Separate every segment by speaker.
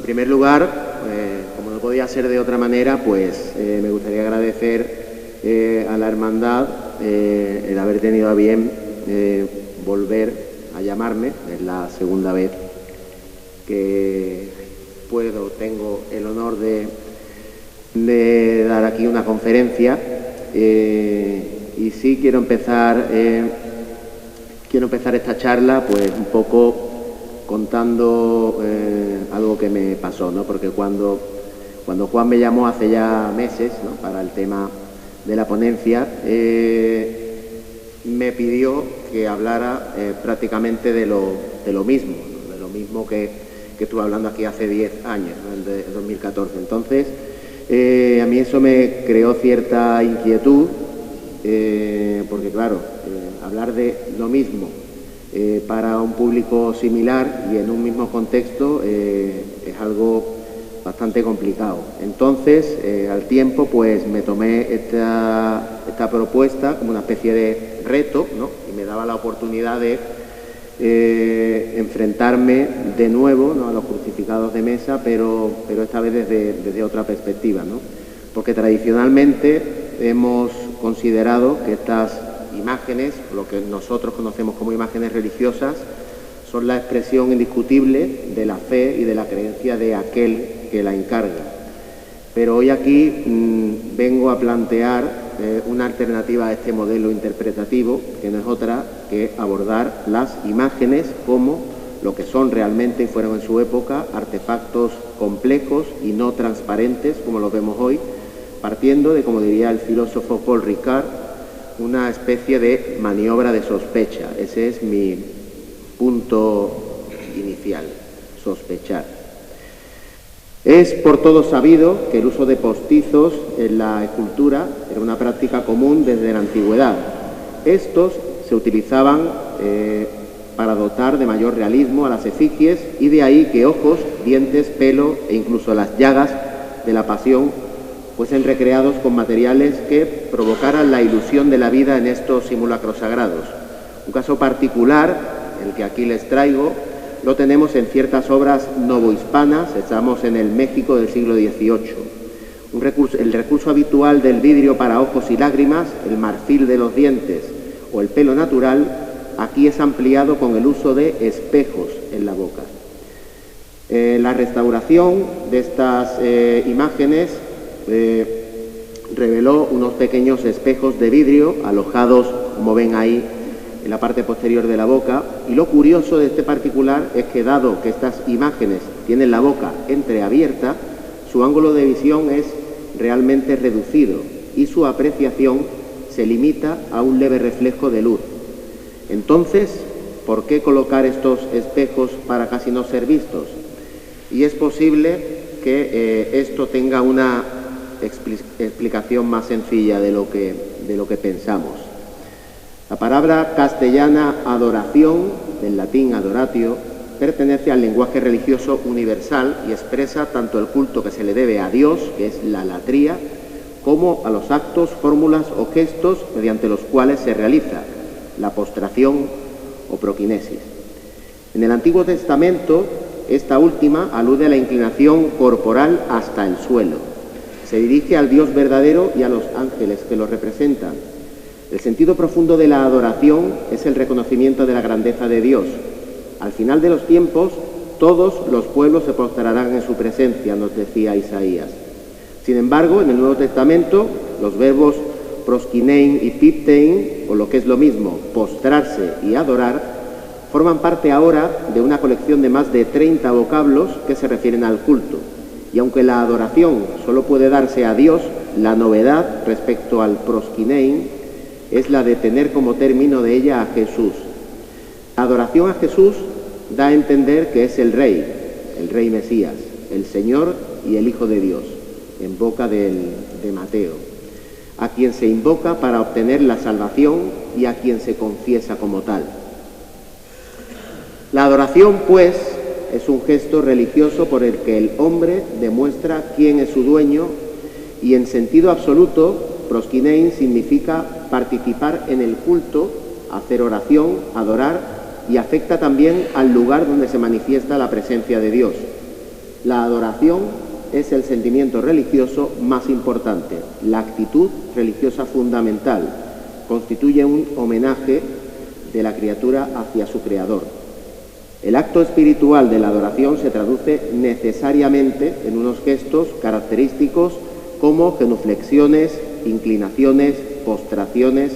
Speaker 1: primer lugar, como no podía ser de otra manera, pues me gustaría agradecer a la hermandad el haber tenido a bien volver a llamarme. Es la segunda vez que tengo el honor de dar aquí una conferencia, y sí quiero empezar esta charla pues un poco contando algo que me pasó, ¿no? Porque cuando Juan me llamó hace ya meses, ¿no?, para el tema de la ponencia, me pidió que hablara prácticamente de lo mismo, ¿no?, de lo mismo que estuve hablando aquí hace 10 años, ¿no?, el de 2014. Entonces, a mí eso me creó cierta inquietud, porque claro, hablar de lo mismo para un público similar y en un mismo contexto es algo bastante complicado. Entonces, al tiempo, pues me tomé esta propuesta como una especie de reto, ¿no?, y me daba la oportunidad de enfrentarme de nuevo, ¿no?, a los crucificados de mesa, pero esta vez desde otra perspectiva, ¿no? Porque tradicionalmente hemos considerado que estas imágenes, lo que nosotros conocemos como imágenes religiosas, son la expresión indiscutible de la fe y de la creencia de aquel que la encarga. Pero hoy aquí vengo a plantear una alternativa a este modelo interpretativo, que no es otra que abordar las imágenes como lo que son realmente y fueron en su época, artefactos complejos y no transparentes como los vemos hoy, partiendo de, como diría el filósofo Paul Ricard, una especie de maniobra de sospecha. Ese es mi punto inicial, sospechar. Es por todos sabido que el uso de postizos en la escultura era una práctica común desde la antigüedad. Estos se utilizaban para dotar de mayor realismo a las efigies, y de ahí que ojos, dientes, pelo e incluso las llagas de la pasión fuesen recreados con materiales que provocaran la ilusión de la vida en estos simulacros sagrados. Un caso particular, el que aquí les traigo, lo tenemos en ciertas obras novohispanas. Estamos en el México del siglo XVIII. El recurso habitual del vidrio para ojos y lágrimas, el marfil de los dientes o el pelo natural, aquí es ampliado con el uso de espejos en la boca. La restauración de estas imágenes reveló unos pequeños espejos de vidrio alojados, como ven ahí, en la parte posterior de la boca, y lo curioso de este particular es que, dado que estas imágenes tienen la boca entreabierta, su ángulo de visión es realmente reducido y su apreciación se limita a un leve reflejo de luz. Entonces, ¿por qué colocar estos espejos para casi no ser vistos? Y es posible que esto tenga una explicación más sencilla de lo que pensamos. La palabra castellana adoración, del latín adoratio, pertenece al lenguaje religioso universal y expresa tanto el culto que se le debe a Dios, que es la latría, como a los actos, fórmulas o gestos mediante los cuales se realiza la postración o proquinesis. En el Antiguo Testamento, esta última alude a la inclinación corporal hasta el suelo. Se dirige al Dios verdadero y a los ángeles que lo representan. El sentido profundo de la adoración es el reconocimiento de la grandeza de Dios. Al final de los tiempos, todos los pueblos se postrarán en su presencia, nos decía Isaías. Sin embargo, en el Nuevo Testamento, los verbos proskinein y piptein, o lo que es lo mismo, postrarse y adorar, forman parte ahora de una colección de más de 30 vocablos que se refieren al culto. Y aunque la adoración solo puede darse a Dios, la novedad respecto al proskinein es la de tener como término de ella a Jesús. La adoración a Jesús da a entender que es el Rey Mesías, el Señor y el Hijo de Dios, en boca de Mateo, a quien se invoca para obtener la salvación y a quien se confiesa como tal. La adoración, pues, es un gesto religioso por el que el hombre demuestra quién es su dueño, y en sentido absoluto, proskinein significa participar en el culto, hacer oración, adorar, y afecta también al lugar donde se manifiesta la presencia de Dios. La adoración es el sentimiento religioso más importante, la actitud religiosa fundamental. Constituye un homenaje de la criatura hacia su creador. El acto espiritual de la adoración se traduce necesariamente en unos gestos característicos como genuflexiones, inclinaciones, postraciones,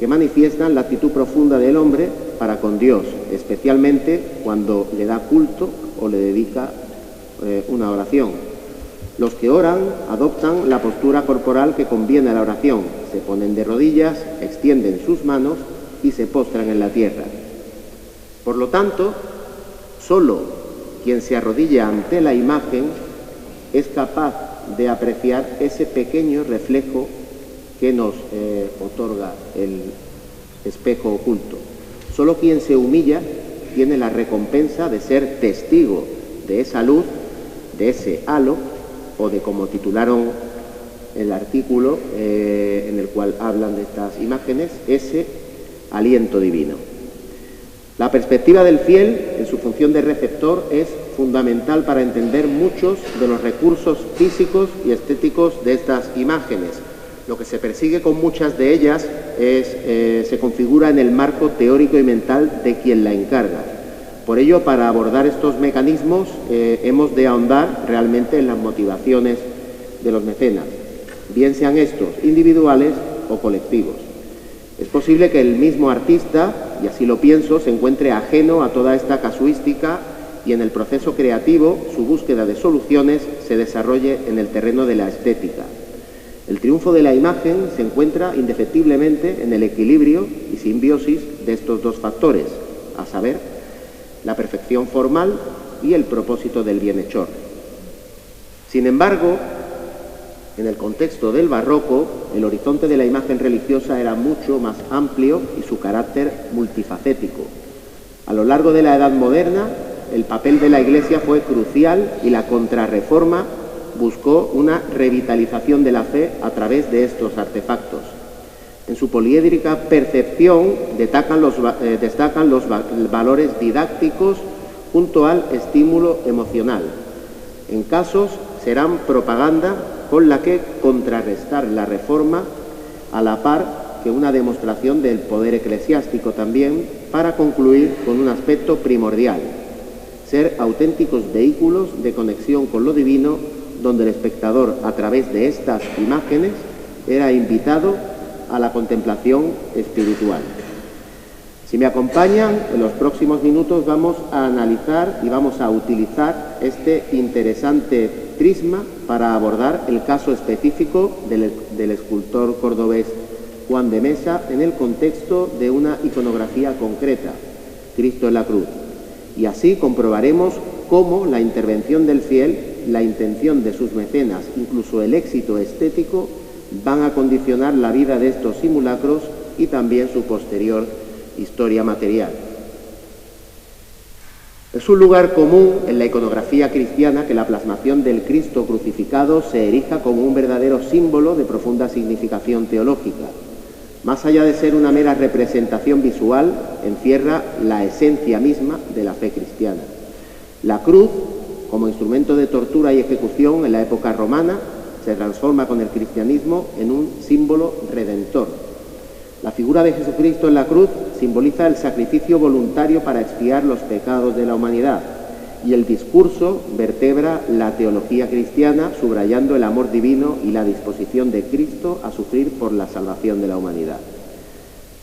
Speaker 1: que manifiestan la actitud profunda del hombre para con Dios, especialmente cuando le da culto o le dedica una oración. Los que oran adoptan la postura corporal que conviene a la oración, se ponen de rodillas, extienden sus manos y se postran en la tierra. Por lo tanto, solo quien se arrodilla ante la imagen es capaz de apreciar ese pequeño reflejo que nos otorga el espejo oculto. Solo quien se humilla tiene la recompensa de ser testigo de esa luz, de ese halo, o de, como titularon el artículo en el cual hablan de estas imágenes, ese aliento divino. La perspectiva del fiel en su función de receptor es fundamental para entender muchos de los recursos físicos y estéticos de estas imágenes. Lo que se persigue con muchas de ellas se configura en el marco teórico y mental de quien la encarga. Por ello, para abordar estos mecanismos hemos de ahondar realmente en las motivaciones de los mecenas, bien sean estos individuales o colectivos. Es posible que el mismo artista, y así lo pienso, se encuentre ajeno a toda esta casuística y en el proceso creativo su búsqueda de soluciones se desarrolle en el terreno de la estética. El triunfo de la imagen se encuentra indefectiblemente en el equilibrio y simbiosis de estos dos factores, a saber, la perfección formal y el propósito del bienhechor. Sin embargo, en el contexto del barroco, el horizonte de la imagen religiosa era mucho más amplio y su carácter multifacético. A lo largo de la Edad Moderna, el papel de la Iglesia fue crucial y la Contrarreforma buscó una revitalización de la fe a través de estos artefactos. En su poliédrica percepción destacan los valores didácticos junto al estímulo emocional. En casos serán propaganda con la que contrarrestar la reforma, a la par que una demostración del poder eclesiástico también, para concluir con un aspecto primordial: ser auténticos vehículos de conexión con lo divino, donde el espectador, a través de estas imágenes, era invitado a la contemplación espiritual. Si me acompañan, en los próximos minutos vamos a analizar y vamos a utilizar este interesante prisma para abordar el caso específico del escultor cordobés Juan de Mesa en el contexto de una iconografía concreta, Cristo en la cruz. Y así comprobaremos cómo la intervención del fiel, la intención de sus mecenas, incluso el éxito estético, van a condicionar la vida de estos simulacros y también su posterior historia material. Es un lugar común en la iconografía cristiana que la plasmación del Cristo crucificado se erija como un verdadero símbolo de profunda significación teológica. Más allá de ser una mera representación visual, encierra la esencia misma de la fe cristiana. La cruz, como instrumento de tortura y ejecución en la época romana, se transforma con el cristianismo en un símbolo redentor. La figura de Jesucristo en la cruz simboliza el sacrificio voluntario para expiar los pecados de la humanidad, y el discurso vertebra la teología cristiana, subrayando el amor divino y la disposición de Cristo a sufrir por la salvación de la humanidad.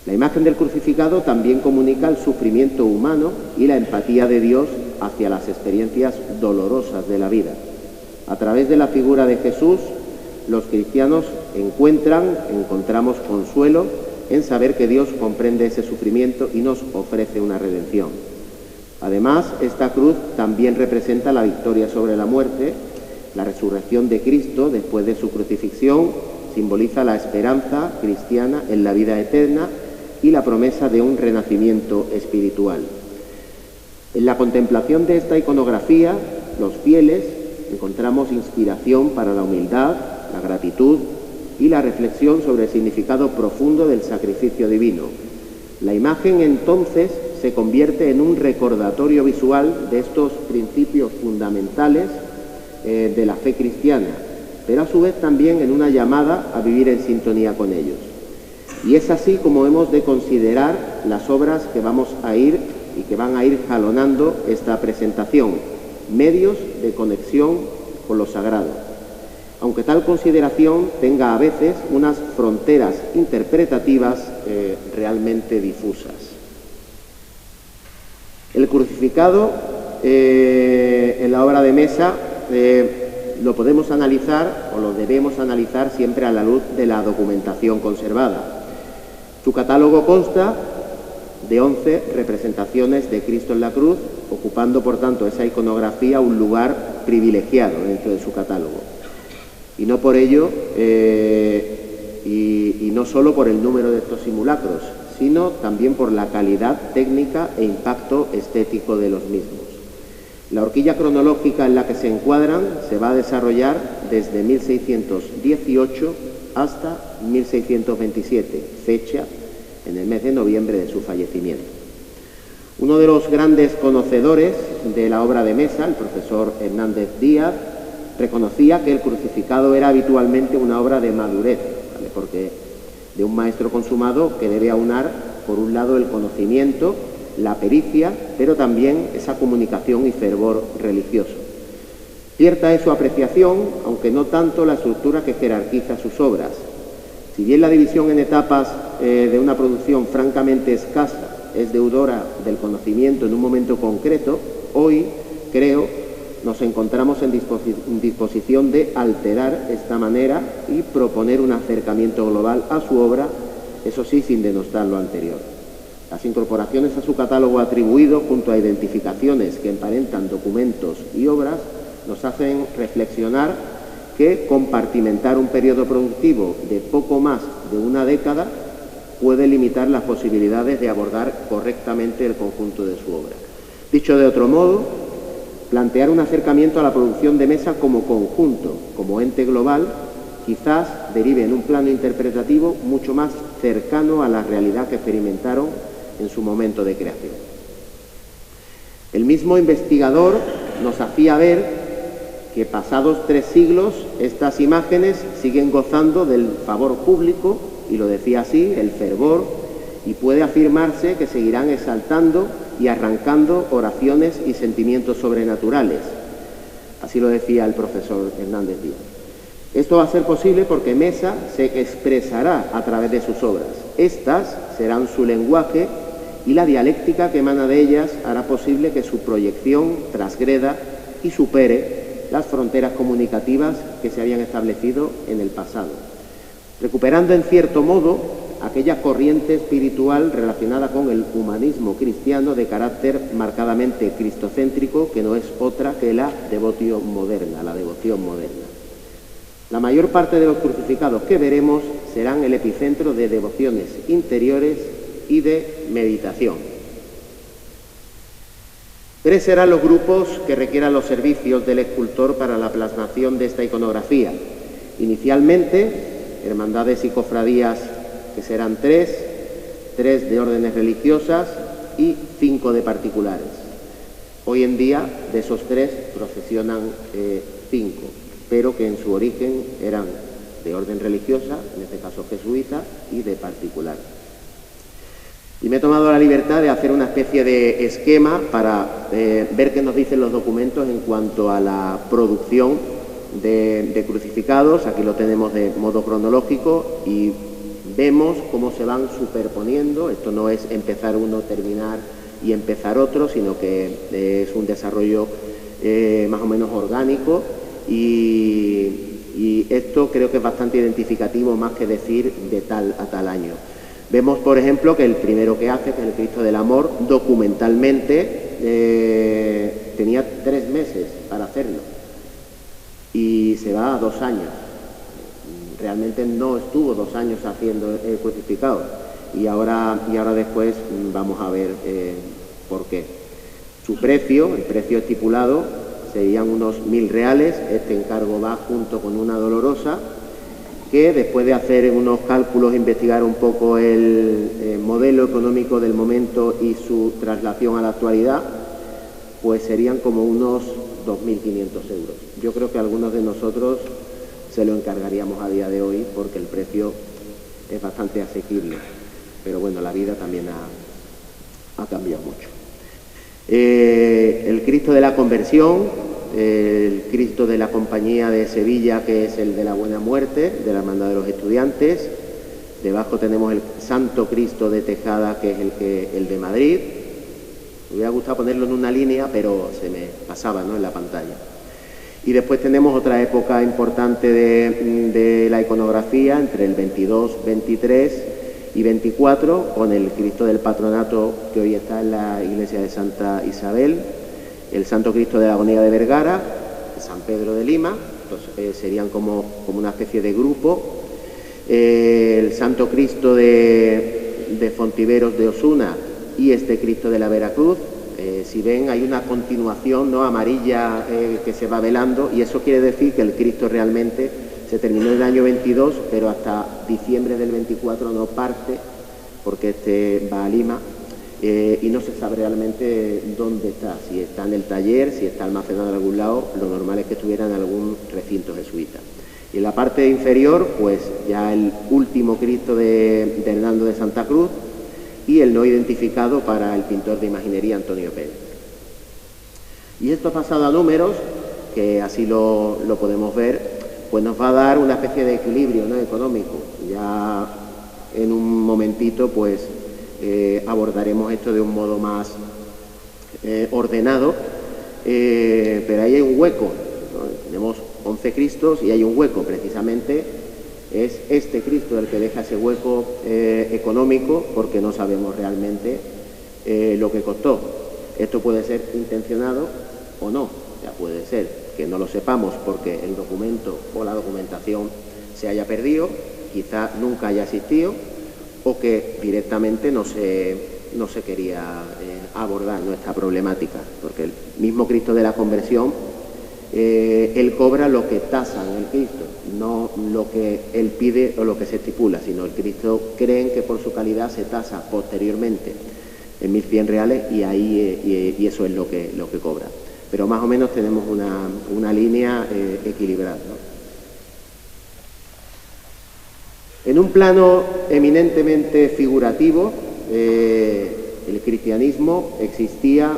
Speaker 1: La imagen del crucificado también comunica el sufrimiento humano y la empatía de Dios hacia las experiencias dolorosas de la vida. A través de la figura de Jesús, los cristianos encontramos consuelo en saber que Dios comprende ese sufrimiento y nos ofrece una redención. Además, esta cruz también representa la victoria sobre la muerte. La resurrección de Cristo después de su crucifixión simboliza la esperanza cristiana en la vida eterna y la promesa de un renacimiento espiritual. En la contemplación de esta iconografía, los fieles encontramos inspiración para la humildad, la gratitud y la reflexión sobre el significado profundo del sacrificio divino. La imagen, entonces, se convierte en un recordatorio visual de estos principios fundamentales de la fe cristiana, pero a su vez también en una llamada a vivir en sintonía con ellos. Y es así como hemos de considerar las obras que vamos a ir y que van a ir jalonando esta presentación, medios de conexión con lo sagrado, aunque tal consideración tenga a veces unas fronteras interpretativas realmente difusas. El crucificado en la obra de Mesa lo podemos analizar o lo debemos analizar siempre a la luz de la documentación conservada. Su catálogo consta de 11 representaciones de Cristo en la cruz, ocupando por tanto esa iconografía un lugar privilegiado dentro de su catálogo. Y no por ello, y no solo por el número de estos simulacros, sino también por la calidad técnica e impacto estético de los mismos. La horquilla cronológica en la que se encuadran se va a desarrollar desde 1618 hasta 1627, fecha en el mes de noviembre de su fallecimiento. Uno de los grandes conocedores de la obra de Mesa, el profesor Hernández Díaz, reconocía que el crucificado era habitualmente una obra de madurez, ¿vale? Porque de un maestro consumado que debe aunar, por un lado, el conocimiento, la pericia, pero también esa comunicación y fervor religioso. Cierta es su apreciación, aunque no tanto la estructura que jerarquiza sus obras. Si bien la división en etapas de una producción francamente escasa es deudora del conocimiento en un momento concreto, hoy, creo, nos encontramos en disposición de alterar esta manera y proponer un acercamiento global a su obra, eso sí, sin denostar lo anterior. Las incorporaciones a su catálogo atribuido, junto a identificaciones que emparentan documentos y obras, nos hacen reflexionar que compartimentar un periodo productivo de poco más de una década puede limitar las posibilidades de abordar correctamente el conjunto de su obra. Dicho de otro modo, plantear un acercamiento a la producción de Mesa como conjunto, como ente global, quizás derive en un plano interpretativo mucho más cercano a la realidad que experimentaron en su momento de creación. El mismo investigador nos hacía ver que pasados 3 siglos estas imágenes siguen gozando del favor público, y lo decía así, el fervor, y puede afirmarse que seguirán exaltando y arrancando oraciones y sentimientos sobrenaturales. Así lo decía el profesor Hernández Díaz. Esto va a ser posible porque Mesa se expresará a través de sus obras. Estas serán su lenguaje y la dialéctica que emana de ellas hará posible que su proyección transgreda y supere las fronteras comunicativas que se habían establecido en el pasado, recuperando en cierto modo aquella corriente espiritual relacionada con el humanismo cristiano de carácter marcadamente cristocéntrico, que no es otra que la devoción moderna, La mayor parte de los crucificados que veremos serán el epicentro de devociones interiores y de meditación. 3 serán los grupos que requieran los servicios del escultor para la plasmación de esta iconografía. Inicialmente, hermandades y cofradías, que serán 3 de órdenes religiosas y 5 de particulares. Hoy en día, de esos 3 procesionan 5, pero que en su origen eran de orden religiosa, en este caso jesuita, y de particular. Y me he tomado la libertad de hacer una especie de esquema para ver qué nos dicen los documentos en cuanto a la producción de crucificados. Aquí lo tenemos de modo cronológico y vemos cómo se van superponiendo. Esto no es empezar uno, terminar y empezar otro, sino que es un desarrollo más o menos orgánico, y esto creo que es bastante identificativo, más que decir de tal a tal año. Vemos, por ejemplo, que el primero que hace, que es el Cristo del Amor, documentalmente tenía 3 meses para hacerlo y se va a 2 años. Realmente no estuvo 2 años haciendo el crucificado, y ahora después vamos a ver por qué. Su precio, el precio estipulado, serían unos 1000 reales. Este encargo va junto con una dolorosa, que después de hacer unos cálculos, investigar un poco el modelo económico del momento y su traslación a la actualidad, pues serían como unos 2.500 euros. Yo creo que algunos de nosotros se lo encargaríamos a día de hoy porque el precio es bastante asequible, pero bueno, la vida también ha cambiado mucho. El Cristo de la Conversión, el Cristo de la Compañía de Sevilla, que es el de la Buena Muerte, de la Hermandad de los Estudiantes. Debajo tenemos el Santo Cristo de Tejada, que es el de Madrid. Me hubiera gustado ponerlo en una línea, pero se me pasaba, ¿no?, en la pantalla. Y después tenemos otra época importante de la iconografía, entre el 22, 23 y 24, con el Cristo del Patronato, que hoy está en la iglesia de Santa Isabel, el Santo Cristo de la Agonía de Vergara, San Pedro de Lima, entonces, serían como una especie de grupo, el Santo Cristo de Fontiveros de Osuna y este Cristo de la Veracruz. Si ven, hay una continuación, ¿no?, amarilla, que se va velando, y eso quiere decir que el Cristo realmente se terminó en el año 22, pero hasta diciembre del 24 no parte, porque este va a Lima, y no se sabe realmente dónde está, si está en el taller, si está almacenado en algún lado. Lo normal es que estuviera en algún recinto jesuita. Y en la parte inferior, pues ya el último Cristo de Hernando de Santa Cruz y el no identificado para el pintor de imaginería Antonio Pérez. Y esto pasado a números, que así lo podemos ver, pues nos va a dar una especie de equilibrio, ¿no?, económico. Ya en un momentito pues abordaremos esto de un modo más ordenado, pero ahí hay un hueco, ¿no? Tenemos 11 Cristos y hay un hueco. Precisamente es este Cristo el que deja ese hueco económico, porque no sabemos realmente lo que costó. Esto puede ser intencionado o no, ya puede ser que no lo sepamos porque el documento o la documentación se haya perdido, quizá nunca haya existido, o que directamente no se quería abordar nuestra problemática, porque el mismo Cristo de la Conversión, él cobra lo que tasan el Cristo, no lo que él pide o lo que se estipula, sino el Cristo creen que por su calidad se tasa posteriormente en 1.100 reales y eso es lo que cobra. Pero más o menos tenemos una línea equilibrada, ¿no? En un plano eminentemente figurativo, en el cristianismo existía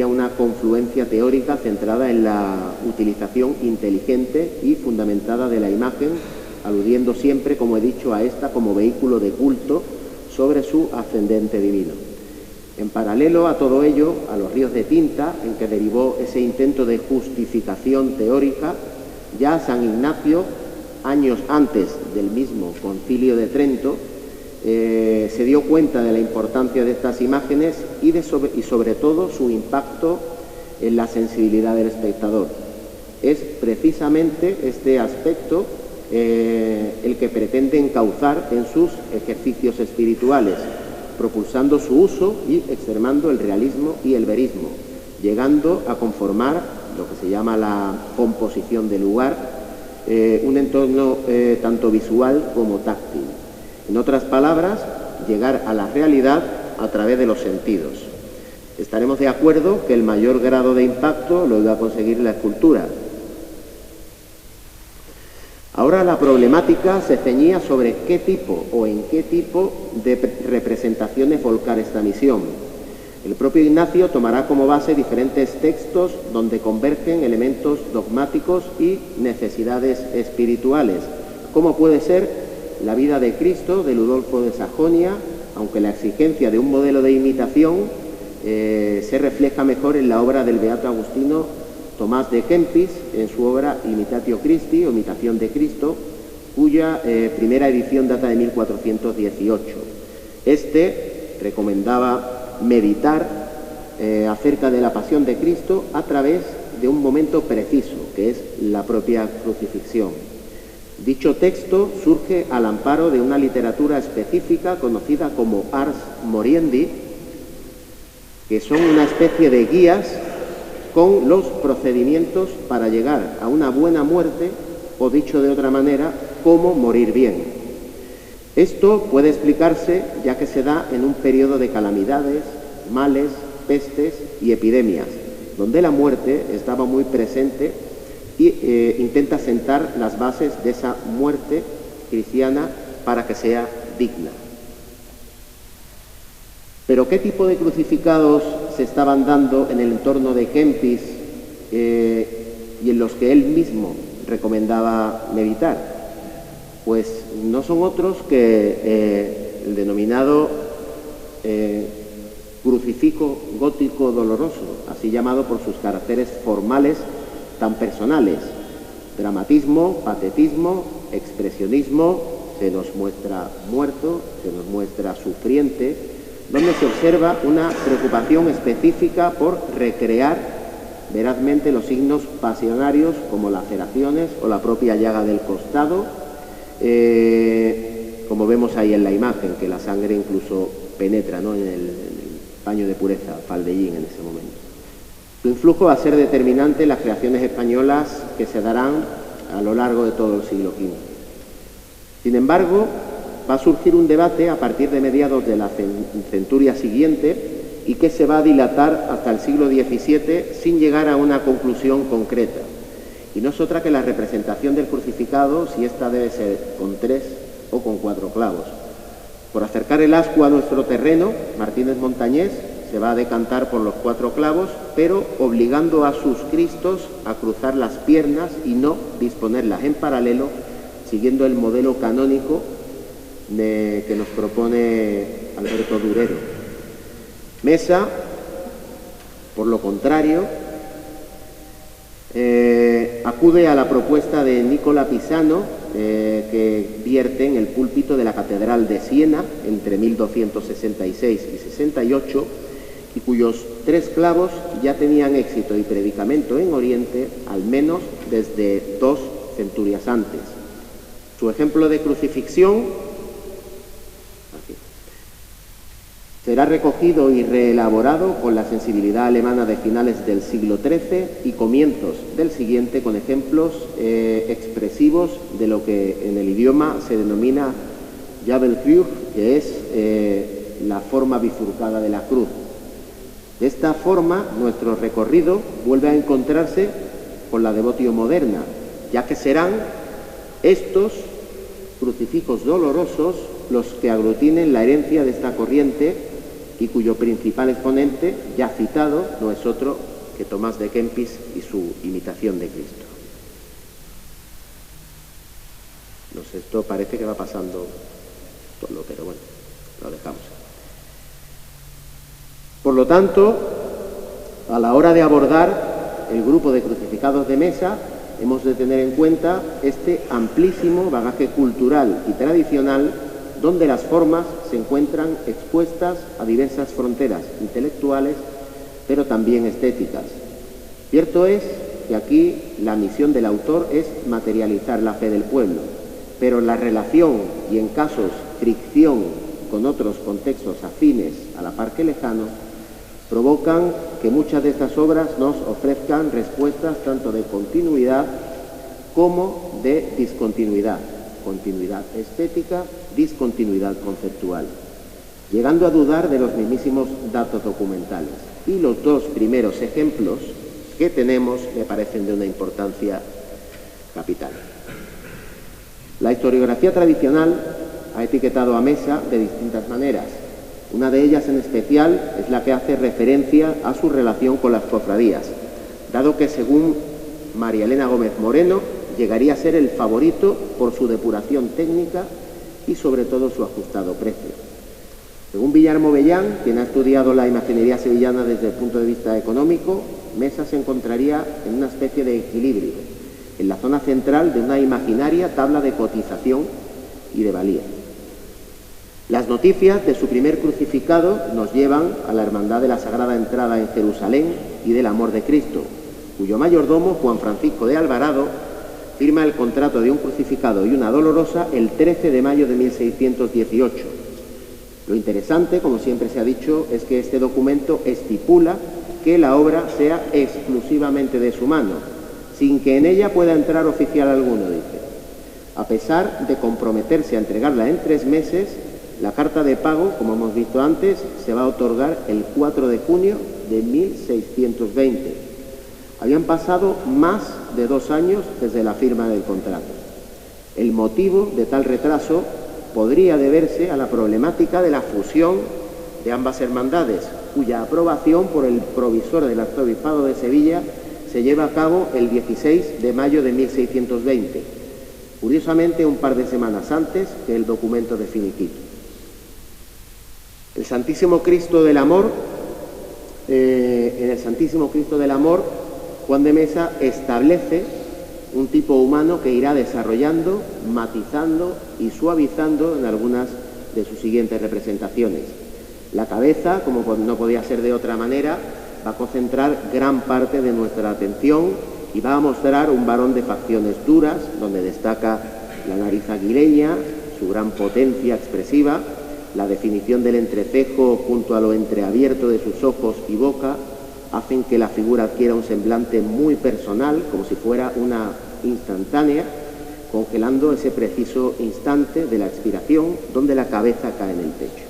Speaker 1: una confluencia teórica centrada en la utilización inteligente y fundamentada de la imagen, aludiendo siempre, como he dicho, a esta como vehículo de culto sobre su ascendente divino. En paralelo a todo ello, a los ríos de tinta en que derivó ese intento de justificación teórica, ya San Ignacio, años antes del mismo Concilio de Trento, se dio cuenta de la importancia de estas imágenes y sobre todo su impacto en la sensibilidad del espectador. Es precisamente este aspecto el que pretende encauzar en sus ejercicios espirituales, propulsando su uso y extremando el realismo y el verismo, llegando a conformar lo que se llama la composición del lugar, un entorno tanto visual como táctil. En otras palabras, llegar a la realidad a través de los sentidos. Estaremos de acuerdo que el mayor grado de impacto lo iba a conseguir la escultura. Ahora la problemática se ceñía sobre qué tipo o en qué tipo de representaciones volcar esta misión. El propio Ignacio tomará como base diferentes textos donde convergen elementos dogmáticos y necesidades espirituales, como puede ser la vida de Cristo de Ludolfo de Sajonia, aunque la exigencia de un modelo de imitación se refleja mejor en la obra del beato agustino Tomás de Kempis, en su obra Imitatio Christi, o Imitación de Cristo, cuya primera edición data de 1418. Este recomendaba meditar acerca de la pasión de Cristo a través de un momento preciso, que es la propia crucifixión. Dicho texto surge al amparo de una literatura específica conocida como Ars Moriendi, que son una especie de guías con los procedimientos para llegar a una buena muerte, o dicho de otra manera, cómo morir bien. Esto puede explicarse ya que se da en un periodo de calamidades, males, pestes y epidemias, donde la muerte estaba muy presente y intenta sentar las bases de esa muerte cristiana para que sea digna. Pero ¿qué tipo de crucificados se estaban dando en el entorno de Kempis y en los que él mismo recomendaba meditar? Pues no son otros que el denominado crucifijo gótico doloroso, así llamado por sus caracteres formales tan personales: dramatismo, patetismo, expresionismo, se nos muestra muerto, se nos muestra sufriente, donde se observa una preocupación específica por recrear verazmente los signos pasionarios como laceraciones o la propia llaga del costado, como vemos ahí en la imagen, que la sangre incluso penetra, ¿no?, en el paño de pureza, faldellín en ese momento. Su influjo va a ser determinante en las creaciones españolas que se darán a lo largo de todo el siglo XV. Sin embargo, va a surgir un debate a partir de mediados de la centuria siguiente y que se va a dilatar hasta el siglo XVII sin llegar a una conclusión concreta. Y no es otra que la representación del crucificado, si ésta debe ser con 3 o con 4 clavos. Por acercar el ascua a nuestro terreno, Martínez Montañés se va a decantar por los 4 clavos, pero obligando a sus Cristos a cruzar las piernas y no disponerlas en paralelo, siguiendo el modelo canónico que nos propone Alberto Durero. Mesa, por lo contrario, acude a la propuesta de Nicola Pisano, que vierte en el púlpito de la Catedral de Siena entre 1266 y 68, y cuyos 3 clavos ya tenían éxito y predicamento en Oriente al menos desde 2 centurias antes. Su ejemplo de crucifixión será recogido y reelaborado con la sensibilidad alemana de finales del siglo XIII y comienzos del siguiente, con ejemplos expresivos de lo que en el idioma se denomina Jabelkreuz, que es la forma bifurcada de la cruz. De esta forma, nuestro recorrido vuelve a encontrarse con la devotio moderna, ya que serán estos crucifijos dolorosos los que aglutinen la herencia de esta corriente y cuyo principal exponente, ya citado, no es otro que Tomás de Kempis y su imitación de Cristo. No sé, esto parece que va pasando todo, pero bueno, lo dejamos. Por lo tanto, a la hora de abordar el grupo de crucificados de Mesa, hemos de tener en cuenta este amplísimo bagaje cultural y tradicional donde las formas se encuentran expuestas a diversas fronteras intelectuales, pero también estéticas. Cierto es que aquí la misión del autor es materializar la fe del pueblo, pero la relación y, en casos, fricción con otros contextos afines a la par que lejanos, provocan que muchas de estas obras nos ofrezcan respuestas tanto de continuidad como de discontinuidad. Continuidad estética, discontinuidad conceptual, llegando a dudar de los mismísimos datos documentales. Y los 2 primeros ejemplos que tenemos me parecen de una importancia capital. La historiografía tradicional ha etiquetado a Mesa de distintas maneras. Una de ellas en especial es la que hace referencia a su relación con las cofradías, dado que, según María Elena Gómez Moreno, llegaría a ser el favorito por su depuración técnica y sobre todo su ajustado precio. Según Guillermo Bellán, quien ha estudiado la imaginería sevillana desde el punto de vista económico, Mesa se encontraría en una especie de equilibrio, en la zona central de una imaginaria tabla de cotización y de valía. Las noticias de su primer crucificado nos llevan a la Hermandad de la Sagrada Entrada en Jerusalén y del Amor de Cristo, cuyo mayordomo, Juan Francisco de Alvarado, firma el contrato de un crucificado y una dolorosa el 13 de mayo de 1618. Lo interesante, como siempre se ha dicho, es que este documento estipula que la obra sea exclusivamente de su mano, sin que en ella pueda entrar oficial alguno, dice. A pesar de comprometerse a entregarla en 3 meses, la carta de pago, como hemos visto antes, se va a otorgar el 4 de junio de 1620. Habían pasado más de 2 años desde la firma del contrato. El motivo de tal retraso podría deberse a la problemática de la fusión de ambas hermandades, cuya aprobación por el provisor del arzobispado de Sevilla se lleva a cabo el 16 de mayo de 1620, curiosamente un par de semanas antes que el documento de finiquito. El Santísimo Cristo del Amor, en el Santísimo Cristo del Amor, Juan de Mesa establece un tipo humano que irá desarrollando, matizando y suavizando en algunas de sus siguientes representaciones. La cabeza, como no podía ser de otra manera, va a concentrar gran parte de nuestra atención y va a mostrar un varón de facciones duras, donde destaca la nariz aguileña, su gran potencia expresiva, la definición del entrecejo junto a lo entreabierto de sus ojos y boca, hacen que la figura adquiera un semblante muy personal, como si fuera una instantánea, congelando ese preciso instante de la expiración donde la cabeza cae en el pecho.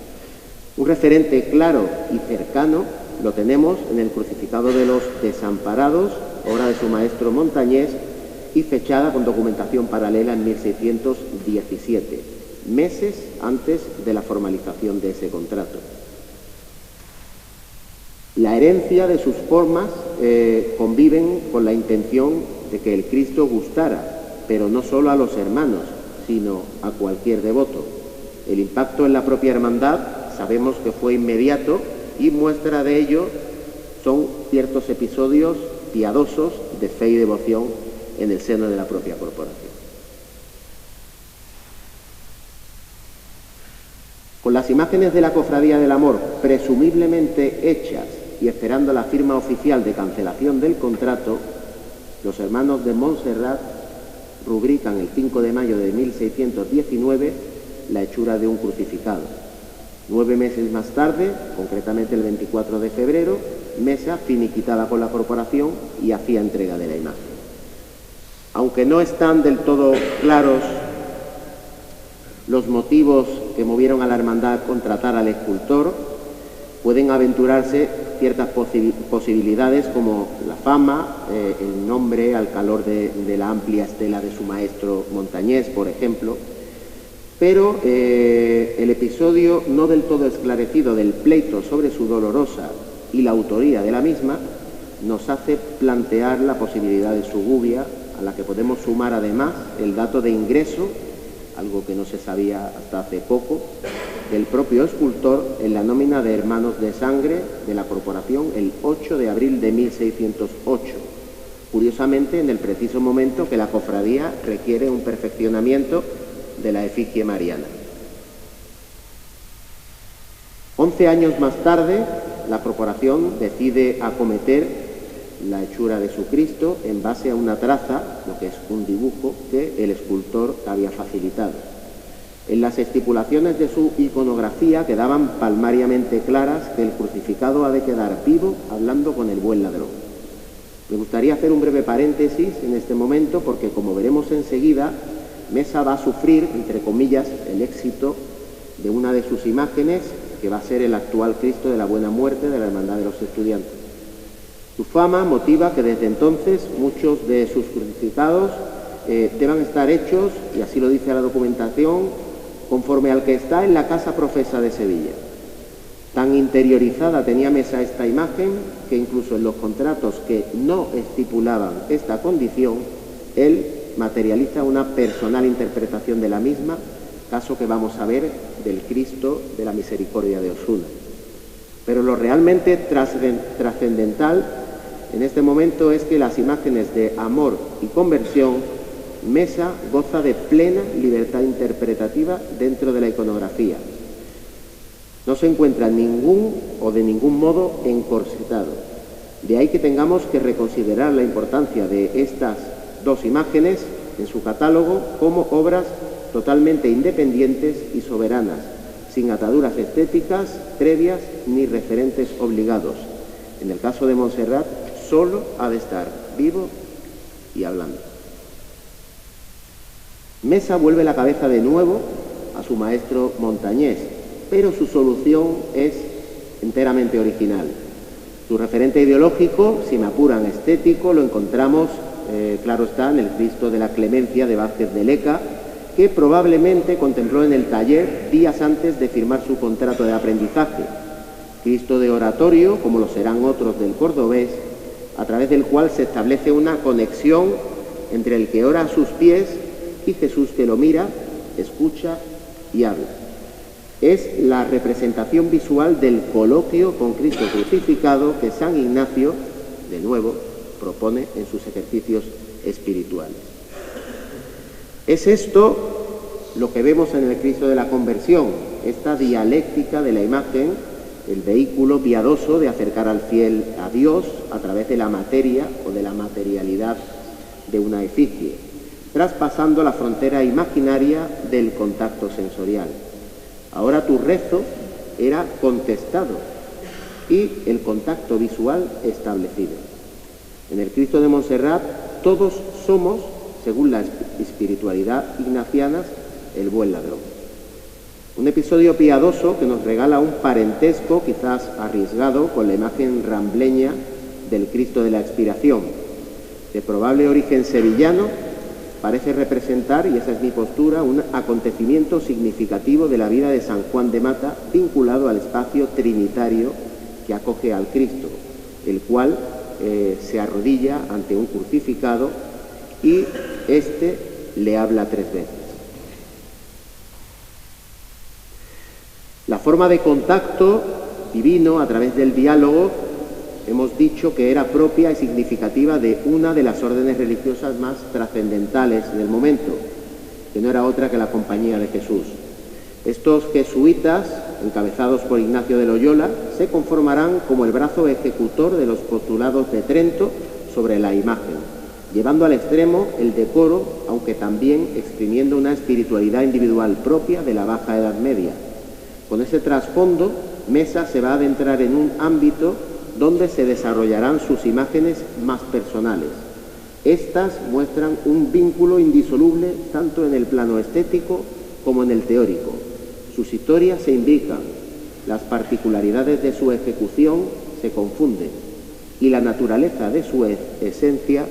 Speaker 1: Un referente claro y cercano lo tenemos en el Crucificado de los Desamparados, obra de su maestro Montañés y fechada con documentación paralela en 1617, meses antes de la formalización de ese contrato. La herencia de sus formas conviven con la intención de que el Cristo gustara, pero no solo a los hermanos, sino a cualquier devoto. El impacto en la propia hermandad sabemos que fue inmediato y muestra de ello son ciertos episodios piadosos de fe y devoción en el seno de la propia corporación. Con las imágenes de la Cofradía del Amor presumiblemente hechas y esperando la firma oficial de cancelación del contrato, los hermanos de Montserrat rubrican el 5 de mayo de 1619 la hechura de un crucificado. 9 meses más tarde, concretamente el 24 de febrero, Mesa finiquitada con la corporación y hacía entrega de la imagen. Aunque no están del todo claros los motivos que movieron a la hermandad a contratar al escultor, pueden aventurarse ciertas posibilidades como la fama, el nombre al calor de la amplia estela de su maestro Montañés, por ejemplo, pero el episodio no del todo esclarecido del pleito sobre su dolorosa y la autoría de la misma nos hace plantear la posibilidad de su gubia, a la que podemos sumar además el dato de ingreso, algo que no se sabía hasta hace poco, del propio escultor en la nómina de hermanos de sangre de la corporación el 8 de abril de 1608, curiosamente en el preciso momento que la cofradía requiere un perfeccionamiento de la efigie mariana. 11 años más tarde, la corporación decide acometer la hechura de su Cristo en base a una traza, lo que es un dibujo, que el escultor había facilitado. En las estipulaciones de su iconografía quedaban palmariamente claras que el crucificado ha de quedar vivo hablando con el buen ladrón. Me gustaría hacer un breve paréntesis en este momento porque, como veremos enseguida, Mesa va a sufrir, entre comillas, el éxito de una de sus imágenes, que va a ser el actual Cristo de la Buena Muerte de la Hermandad de los Estudiantes. Su fama motiva que desde entonces muchos de sus crucificados deban estar hechos, y así lo dice la documentación, conforme al que está en la casa profesa de Sevilla. Tan interiorizada tenía Mesa esta imagen que incluso en los contratos que no estipulaban esta condición, él materializa una personal interpretación de la misma, caso que vamos a ver del Cristo de la Misericordia de Osuna. Pero lo realmente trascendental en este momento es que las imágenes de amor y conversión, Mesa goza de plena libertad interpretativa dentro de la iconografía. No se encuentra de ningún modo encorsetado. De ahí que tengamos que reconsiderar la importancia de estas dos imágenes en su catálogo como obras totalmente independientes y soberanas, sin ataduras estéticas previas ni referentes obligados. En el caso de Montserrat, solo ha de estar vivo y hablando. Mesa vuelve la cabeza de nuevo a su maestro Montañés, pero su solución es enteramente original. Su referente ideológico, si me apuran estético, lo encontramos, claro está, en el Cristo de la Clemencia de Vázquez de Leca, que probablemente contempló en el taller días antes de firmar su contrato de aprendizaje. Cristo de oratorio, como lo serán otros del cordobés, a través del cual se establece una conexión entre el que ora a sus pies y Jesús que lo mira, escucha y habla. Es la representación visual del coloquio con Cristo crucificado que San Ignacio, de nuevo, propone en sus ejercicios espirituales. Es esto lo que vemos en el Cristo de la Conversión, esta dialéctica de la imagen, el vehículo piadoso de acercar al fiel a Dios a través de la materia o de la materialidad de una efigie, traspasando la frontera imaginaria del contacto sensorial. Ahora tu rezo era contestado y el contacto visual establecido. En el Cristo de Montserrat todos somos, según la espiritualidad ignaciana, el buen ladrón. Un episodio piadoso que nos regala un parentesco quizás arriesgado con la imagen rambleña del Cristo de la Expiración. De probable origen sevillano, parece representar, y esa es mi postura, un acontecimiento significativo de la vida de San Juan de Mata vinculado al espacio trinitario que acoge al Cristo, el cual se arrodilla ante un crucificado y éste le habla 3 veces. La forma de contacto divino a través del diálogo hemos dicho que era propia y significativa de una de las órdenes religiosas más trascendentales del momento, que no era otra que la Compañía de Jesús. Estos jesuitas, encabezados por Ignacio de Loyola, se conformarán como el brazo ejecutor de los postulados de Trento sobre la imagen, llevando al extremo el decoro, aunque también exprimiendo una espiritualidad individual propia de la Baja Edad Media. Con ese trasfondo, Mesa se va a adentrar en un ámbito donde se desarrollarán sus imágenes más personales. Estas muestran un vínculo indisoluble tanto en el plano estético como en el teórico. Sus historias se imbrican, las particularidades de su ejecución se confunden y la naturaleza de su esencia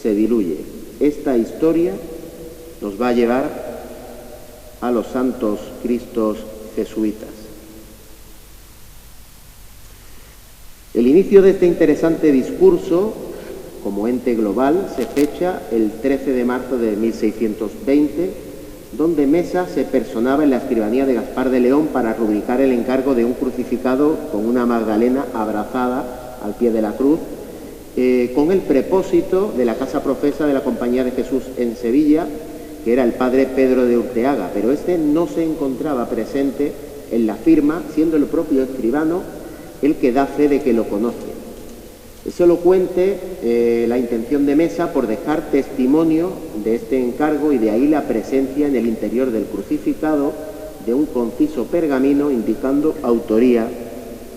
Speaker 1: se diluye. Esta historia nos va a llevar a los santos Cristos jesuitas. El inicio de este interesante discurso, como ente global, se fecha el 13 de marzo de 1620, donde Mesa se personaba en la escribanía de Gaspar de León para rubricar el encargo de un crucificado con una Magdalena abrazada al pie de la cruz, con el prepósito de la casa profesa de la Compañía de Jesús en Sevilla, que era el padre Pedro de Urteaga, pero este no se encontraba presente en la firma, siendo el propio escribano el que da fe de que lo conoce. Es elocuente la intención de Mesa por dejar testimonio de este encargo y de ahí la presencia en el interior del crucificado de un conciso pergamino indicando autoría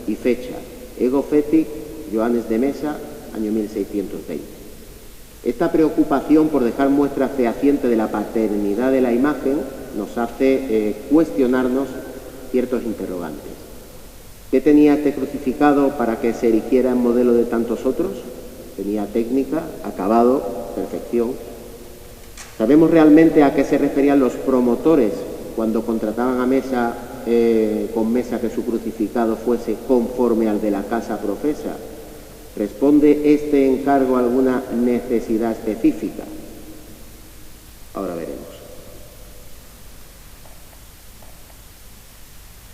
Speaker 1: y fecha. Ego feci, Joanes de Mesa, año 1620. Esta preocupación por dejar muestra fehaciente de la paternidad de la imagen nos hace cuestionarnos ciertos interrogantes. ¿Qué tenía este crucificado para que se erigiera en modelo de tantos otros? Tenía técnica, acabado, perfección. ¿Sabemos realmente a qué se referían los promotores cuando contrataban a Mesa, con Mesa que su crucificado fuese conforme al de la casa profesa? ¿Responde este encargo a alguna necesidad específica? Ahora veremos.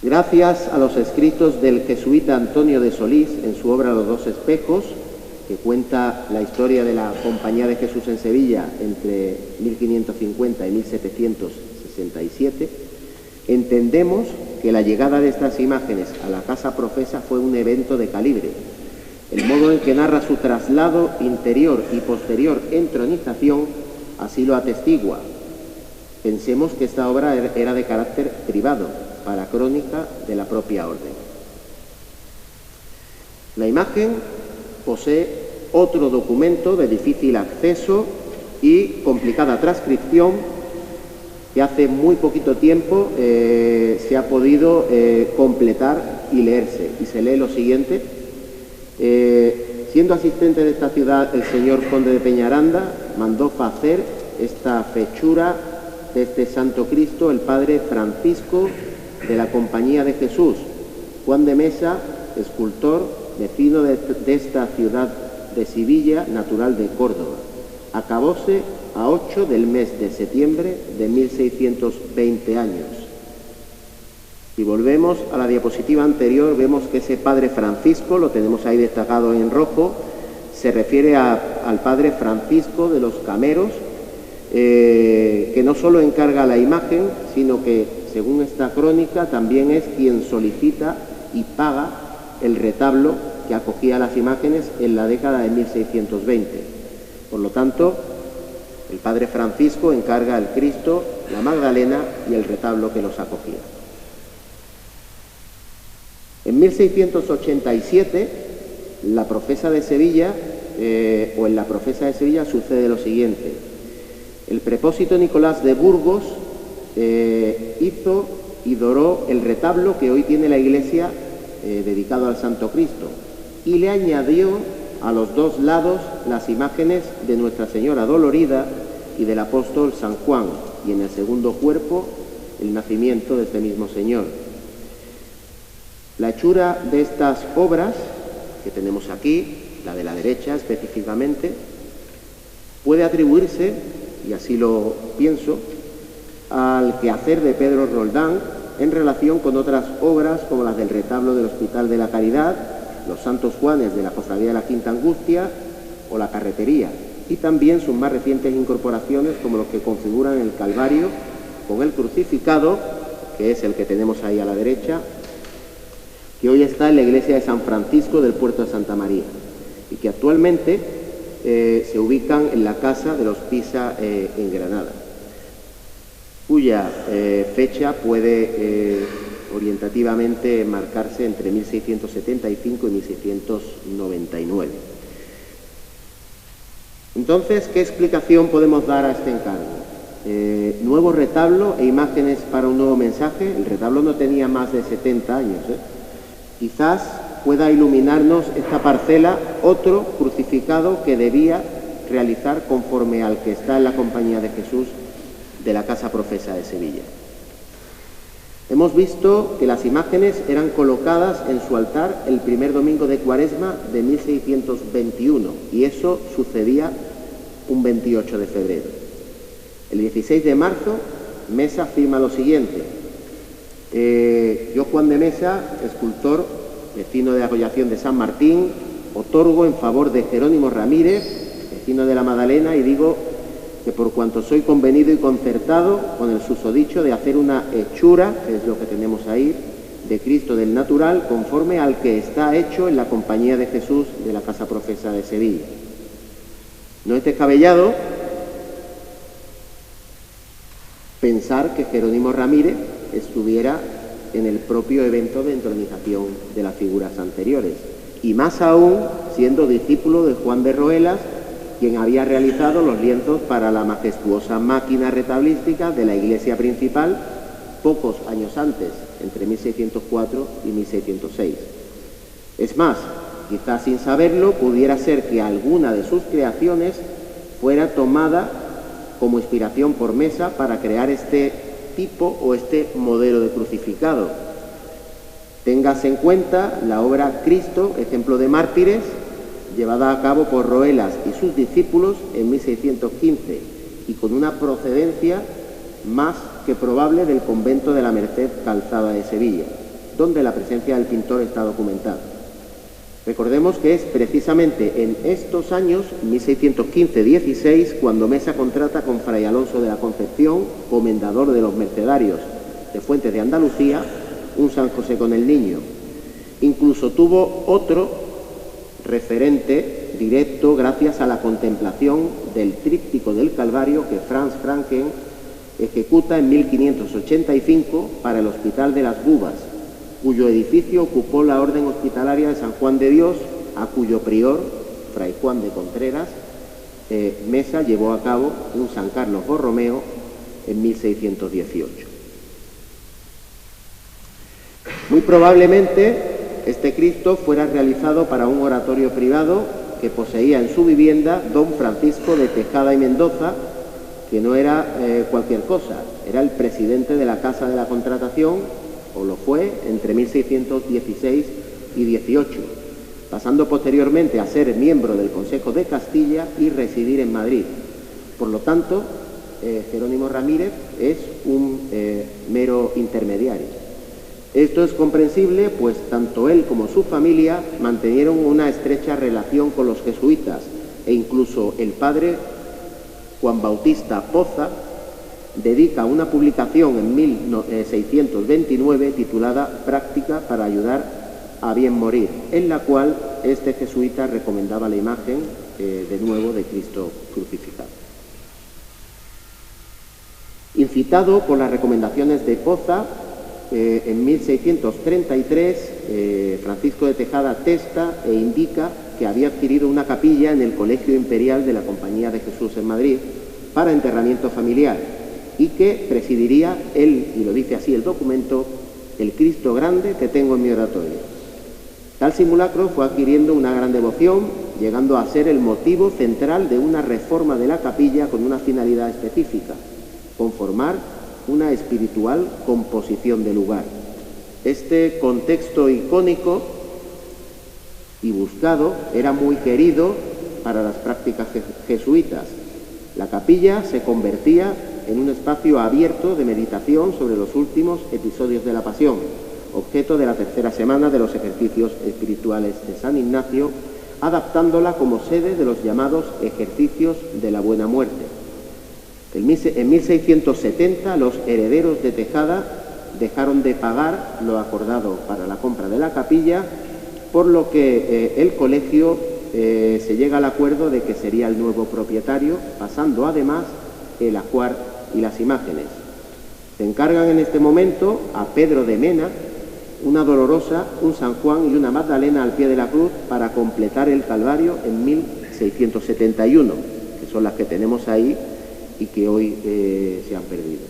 Speaker 1: Gracias a los escritos del jesuita Antonio de Solís en su obra Los dos espejos, que cuenta la historia de la Compañía de Jesús en Sevilla entre 1550 y 1767, entendemos que la llegada de estas imágenes a la casa profesa fue un evento de calibre. El modo en que narra su traslado interior y posterior entronización así lo atestigua. Pensemos que esta obra era de carácter privado, para crónica de la propia orden. La imagen posee otro documento de difícil acceso y complicada transcripción que hace muy poquito tiempo se ha podido completar y leerse. Y se lee lo siguiente: Siendo asistente de esta ciudad el señor conde de Peñaranda, mandó hacer esta fechura de este Santo Cristo el padre Francisco de la Compañía de Jesús, Juan de Mesa, escultor, vecino de esta ciudad de Sevilla, natural de Córdoba. Acabóse a 8 del mes de septiembre de 1620 años. Si volvemos a la diapositiva anterior, vemos que ese padre Francisco, lo tenemos ahí destacado en rojo, se refiere al padre Francisco de los Cameros, que no solo encarga la imagen, sino que, según esta crónica, también es quien solicita y paga el retablo que acogía las imágenes en la década de 1620. Por lo tanto, el padre Francisco encarga al Cristo, la Magdalena y el retablo que los acogía. En 1687, la profesa de Sevilla, o en la profesa de Sevilla, sucede lo siguiente. El prepósito Nicolás de Burgos hizo y doró el retablo que hoy tiene la iglesia dedicado al Santo Cristo y le añadió a los dos lados las imágenes de Nuestra Señora Dolorida y del apóstol San Juan, y en el segundo cuerpo el nacimiento de este mismo Señor. La hechura de estas obras, que tenemos aquí, la de la derecha específicamente, puede atribuirse, y así lo pienso, al quehacer de Pedro Roldán en relación con otras obras como las del retablo del Hospital de la Caridad, los Santos Juanes de la Cofradía de la Quinta Angustia o la Carretería, y también sus más recientes incorporaciones como los que configuran el Calvario con el crucificado, que es el que tenemos ahí a la derecha, que hoy está en la iglesia de San Francisco del Puerto de Santa María y que actualmente se ubican en la casa de los Pisa en Granada, cuya fecha puede orientativamente marcarse entre 1675 y 1699. Entonces, ¿qué explicación podemos dar a este encargo? Nuevo retablo e imágenes para un nuevo mensaje. El retablo no tenía más de 70 años. Quizás pueda iluminarnos esta parcela otro crucificado que debía realizar conforme al que está en la Compañía de Jesús de la Casa Profesa de Sevilla. Hemos visto que las imágenes eran colocadas en su altar el primer domingo de Cuaresma de 1621 y eso sucedía un 28 de febrero. El 16 de marzo, Mesa afirma lo siguiente: yo, Juan de Mesa, escultor, vecino de la Collación de San Martín, otorgo en favor de Jerónimo Ramírez, vecino de la Magdalena, y digo que por cuanto soy convenido y concertado con el susodicho de hacer una hechura, que es lo que tenemos ahí, de Cristo del natural, conforme al que está hecho en la Compañía de Jesús de la Casa Profesa de Sevilla. No es descabellado pensar que Jerónimo Ramírez estuviera en el propio evento de entronización de las figuras anteriores, y más aún siendo discípulo de Juan de Roelas, quien había realizado los lienzos para la majestuosa máquina retablística de la iglesia principal pocos años antes, entre 1604 y 1606. Es más, quizás sin saberlo, pudiera ser que alguna de sus creaciones fuera tomada como inspiración por Mesa para crear este tipo o este modelo de crucificado. Téngase en cuenta la obra Cristo, ejemplo de mártires, llevada a cabo por Roelas y sus discípulos en 1615 y con una procedencia más que probable del convento de la Merced Calzada de Sevilla, donde la presencia del pintor está documentada. Recordemos que es precisamente en estos años, 1615-16, cuando Mesa contrata con Fray Alonso de la Concepción, comendador de los mercedarios de Fuentes de Andalucía, un San José con el Niño. Incluso tuvo otro referente directo gracias a la contemplación del tríptico del Calvario que Franz Franken ejecuta en 1585 para el Hospital de las Bubas, cuyo edificio ocupó la Orden Hospitalaria de San Juan de Dios, a cuyo prior, Fray Juan de Contreras, Mesa llevó a cabo un San Carlos Borromeo en 1618. Muy probablemente este Cristo fuera realizado para un oratorio privado que poseía en su vivienda don Francisco de Tejada y Mendoza, que no era cualquier cosa, era el presidente de la Casa de la Contratación, o lo fue, entre 1616 y 18, pasando posteriormente a ser miembro del Consejo de Castilla y residir en Madrid. Por lo tanto, Jerónimo Ramírez es un mero intermediario. Esto es comprensible, pues tanto él como su familia mantenieron una estrecha relación con los jesuitas, e incluso el padre Juan Bautista Poza dedica una publicación en 1629 titulada Práctica para ayudar a bien morir, en la cual este jesuita recomendaba la imagen de nuevo de Cristo crucificado. Incitado por las recomendaciones de Poza, en 1633 Francisco de Tejada atesta e indica que había adquirido una capilla en el Colegio Imperial de la Compañía de Jesús en Madrid para enterramiento familiar y que presidiría él, y lo dice así el documento, el Cristo grande que tengo en mi oratorio. Tal simulacro fue adquiriendo una gran devoción, llegando a ser el motivo central de una reforma de la capilla con una finalidad específica: conformar una espiritual composición de lugar. Este contexto icónico y buscado era muy querido para las prácticas jesuitas. La capilla se convertía en un espacio abierto de meditación sobre los últimos episodios de la Pasión, objeto de la tercera semana de los ejercicios espirituales de San Ignacio, adaptándola como sede de los llamados ejercicios de la Buena Muerte. En 1670 los herederos de Tejada dejaron de pagar lo acordado para la compra de la capilla, por lo que el colegio se llega al acuerdo de que sería el nuevo propietario, pasando además el ajuar y las imágenes. Se encargan en este momento a Pedro de Mena una Dolorosa, un San Juan y una Magdalena al pie de la cruz para completar el Calvario en 1671, que son las que tenemos ahí y que hoy se han perdido.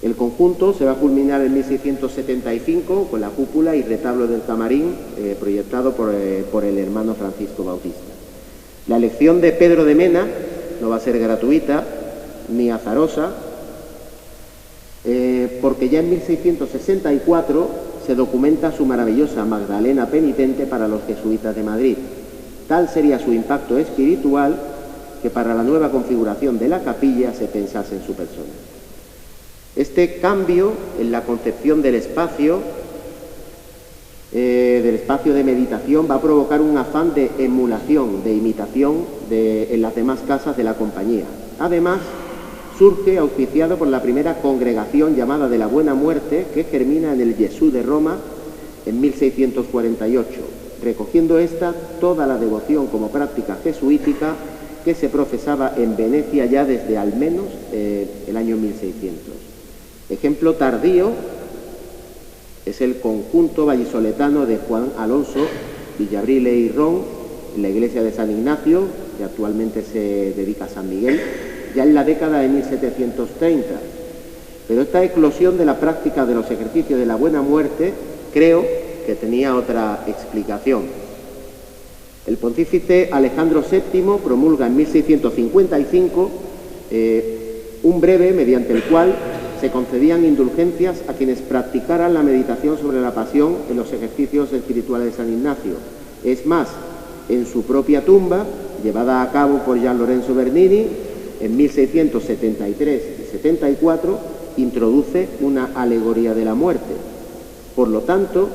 Speaker 1: El conjunto se va a culminar en 1675 con la cúpula y retablo del camarín proyectado por el hermano Francisco Bautista. La elección de Pedro de Mena no va a ser gratuita ni azarosa, porque ya en 1664 se documenta su maravillosa Magdalena penitente para los jesuitas de Madrid. Tal sería su impacto espiritual que para la nueva configuración de la capilla se pensase en su persona. Este cambio en la concepción del espacio de meditación va a provocar un afán de emulación, de imitación en las demás casas de la compañía. Además, surge auspiciado por la primera congregación llamada de la Buena Muerte, que germina en el Jesús de Roma en 1648, recogiendo esta toda la devoción como práctica jesuítica que se profesaba en Venecia ya desde al menos el año 1600. Ejemplo tardío es el conjunto vallisoletano de Juan Alonso Villabrile y Ron, en la iglesia de San Ignacio, que actualmente se dedica a San Miguel, ya en la década de 1730. Pero esta eclosión de la práctica de los ejercicios de la Buena Muerte creo que tenía otra explicación. El pontífice Alejandro VII promulga en 1655 un breve mediante el cual se concedían indulgencias a quienes practicaran la meditación sobre la Pasión en los ejercicios espirituales de San Ignacio. Es más, en su propia tumba, llevada a cabo por Gian Lorenzo Bernini, en 1673 y 74, introduce una alegoría de la muerte. Por lo tanto,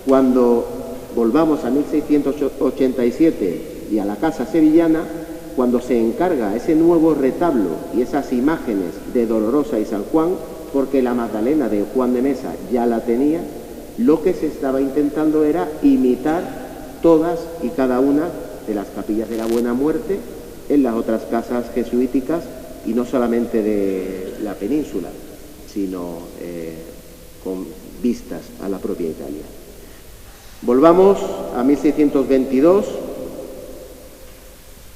Speaker 1: cuando volvamos a 1687 y a la Casa Sevillana, cuando se encarga ese nuevo retablo y esas imágenes de Dolorosa y San Juan, porque la Magdalena de Juan de Mesa ya la tenía, lo que se estaba intentando era imitar todas y cada una de las capillas de la Buena Muerte en las otras casas jesuíticas, y no solamente de la península, sino con vistas a la propia Italia. Volvamos a 1622.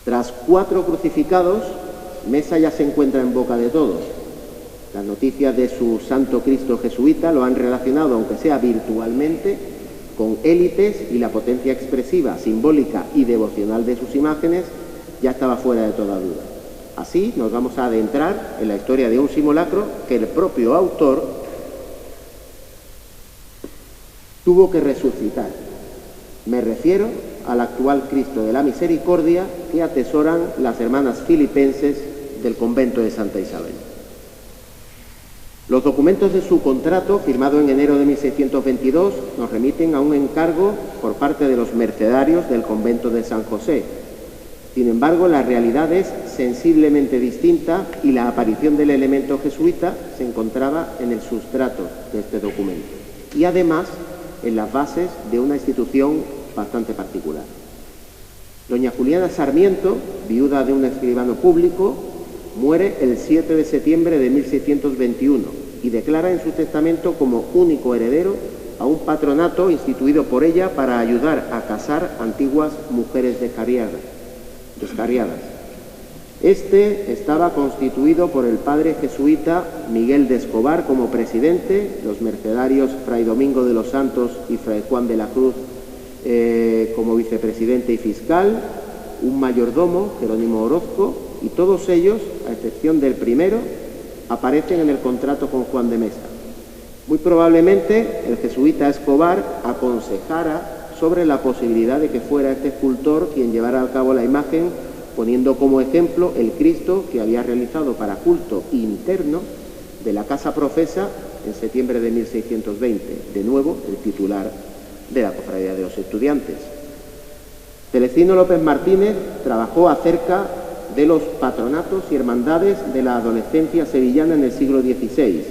Speaker 1: Tras 4 crucificados, Mesa ya se encuentra en boca de todos. Las noticias de su Santo Cristo jesuita lo han relacionado, aunque sea virtualmente, con élites y la potencia expresiva, simbólica y devocional de sus imágenes, ya estaba fuera de toda duda. Así nos vamos a adentrar en la historia de un simulacro que el propio autor tuvo que resucitar. Me refiero al actual Cristo de la Misericordia que atesoran las hermanas filipenses del convento de Santa Isabel. Los documentos de su contrato, firmado en enero de 1622, nos remiten a un encargo por parte de los mercedarios del convento de San José. Sin embargo, la realidad es sensiblemente distinta y la aparición del elemento jesuita se encontraba en el sustrato de este documento y además en las bases de una institución bastante particular. Doña Juliana Sarmiento, viuda de un escribano público, muere el 7 de septiembre de 1621 y declara en su testamento como único heredero a un patronato instituido por ella para ayudar a casar antiguas mujeres descarriadas. Este estaba constituido por el padre jesuita Miguel de Escobar como presidente, los mercedarios Fray Domingo de los Santos y Fray Juan de la Cruz como vicepresidente y fiscal, un mayordomo, Jerónimo Orozco, y todos ellos, a excepción del primero, aparecen en el contrato con Juan de Mesa. Muy probablemente el jesuita Escobar aconsejara sobre la posibilidad de que fuera este escultor quien llevara a cabo la imagen, poniendo como ejemplo el Cristo que había realizado para culto interno de la Casa Profesa en septiembre de 1620, de nuevo el titular de la Cofradía de los Estudiantes. Celestino López Martínez trabajó acerca de los patronatos y hermandades de la adolescencia sevillana en el siglo XVI,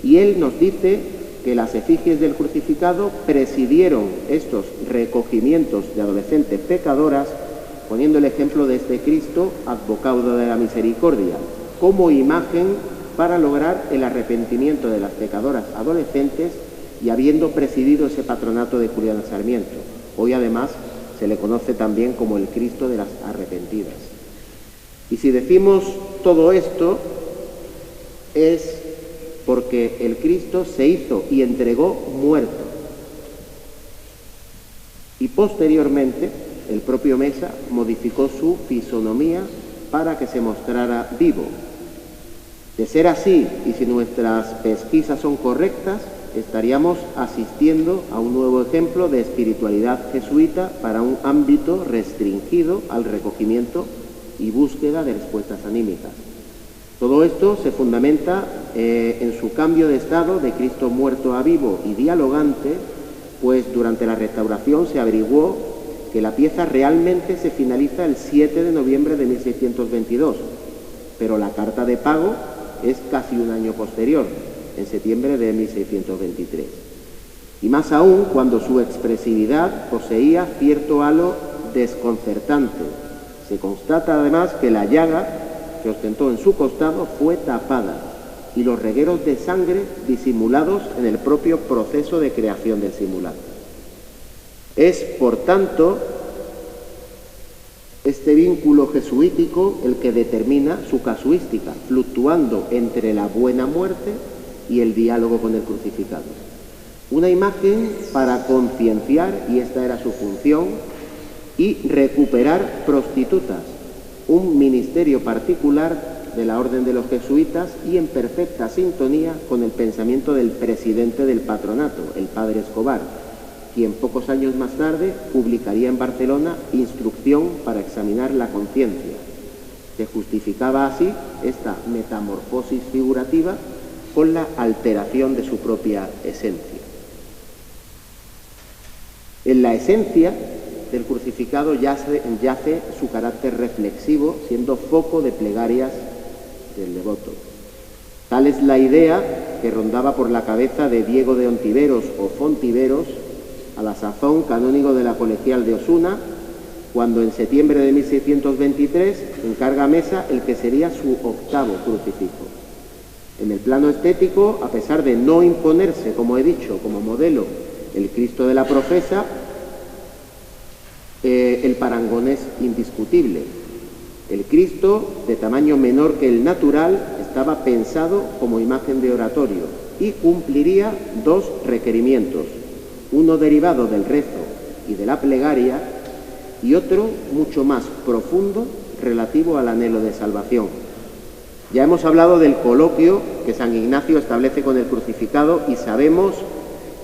Speaker 1: y él nos dice que las efigies del crucificado presidieron estos recogimientos de adolescentes pecadoras, poniendo el ejemplo de este Cristo advocado de la misericordia, como imagen para lograr el arrepentimiento de las pecadoras adolescentes y habiendo presidido ese patronato de Juliana Sarmiento. Hoy además se le conoce también como el Cristo de las arrepentidas. Y si decimos todo esto es porque el Cristo se hizo y entregó muerto. Y posteriormente el propio Mesa modificó su fisonomía para que se mostrara vivo. De ser así, y si nuestras pesquisas son correctas, estaríamos asistiendo a un nuevo ejemplo de espiritualidad jesuita para un ámbito restringido al recogimiento y búsqueda de respuestas anímicas. Todo esto se fundamenta en su cambio de estado de Cristo muerto a vivo y dialogante, pues durante la restauración se averiguó que la pieza realmente se finaliza el 7 de noviembre de 1622, pero la carta de pago es casi un año posterior, en septiembre de 1623. Y más aún cuando su expresividad poseía cierto halo desconcertante. Se constata además que la llaga que ostentó en su costado fue tapada y los regueros de sangre disimulados en el propio proceso de creación del simulacro. Es, por tanto, este vínculo jesuítico el que determina su casuística, fluctuando entre la buena muerte y el diálogo con el crucificado. Una imagen para concienciar, y esta era su función, y recuperar prostitutas, un ministerio particular de la Orden de los Jesuitas y en perfecta sintonía con el pensamiento del presidente del patronato, el padre Escobar, quien pocos años más tarde publicaría en Barcelona Instrucción para examinar la conciencia. Se justificaba así esta metamorfosis figurativa con la alteración de su propia esencia. En la esencia del crucificado yace su carácter reflexivo, siendo foco de plegarias del devoto. Tal es la idea que rondaba por la cabeza de Diego de Ontiveros o Fontiveros, a la sazón canónigo de la Colegial de Osuna, cuando en septiembre de 1623 encarga a Mesa el que sería su octavo crucifijo. En el plano estético, a pesar de no imponerse, como he dicho, como modelo el Cristo de la Profesa, el parangón es indiscutible. El Cristo, de tamaño menor que el natural, estaba pensado como imagen de oratorio y cumpliría dos requerimientos. uno derivado del rezo y de la plegaria y otro mucho más profundo relativo al anhelo de salvación. Ya hemos hablado del coloquio que San Ignacio establece con el crucificado y sabemos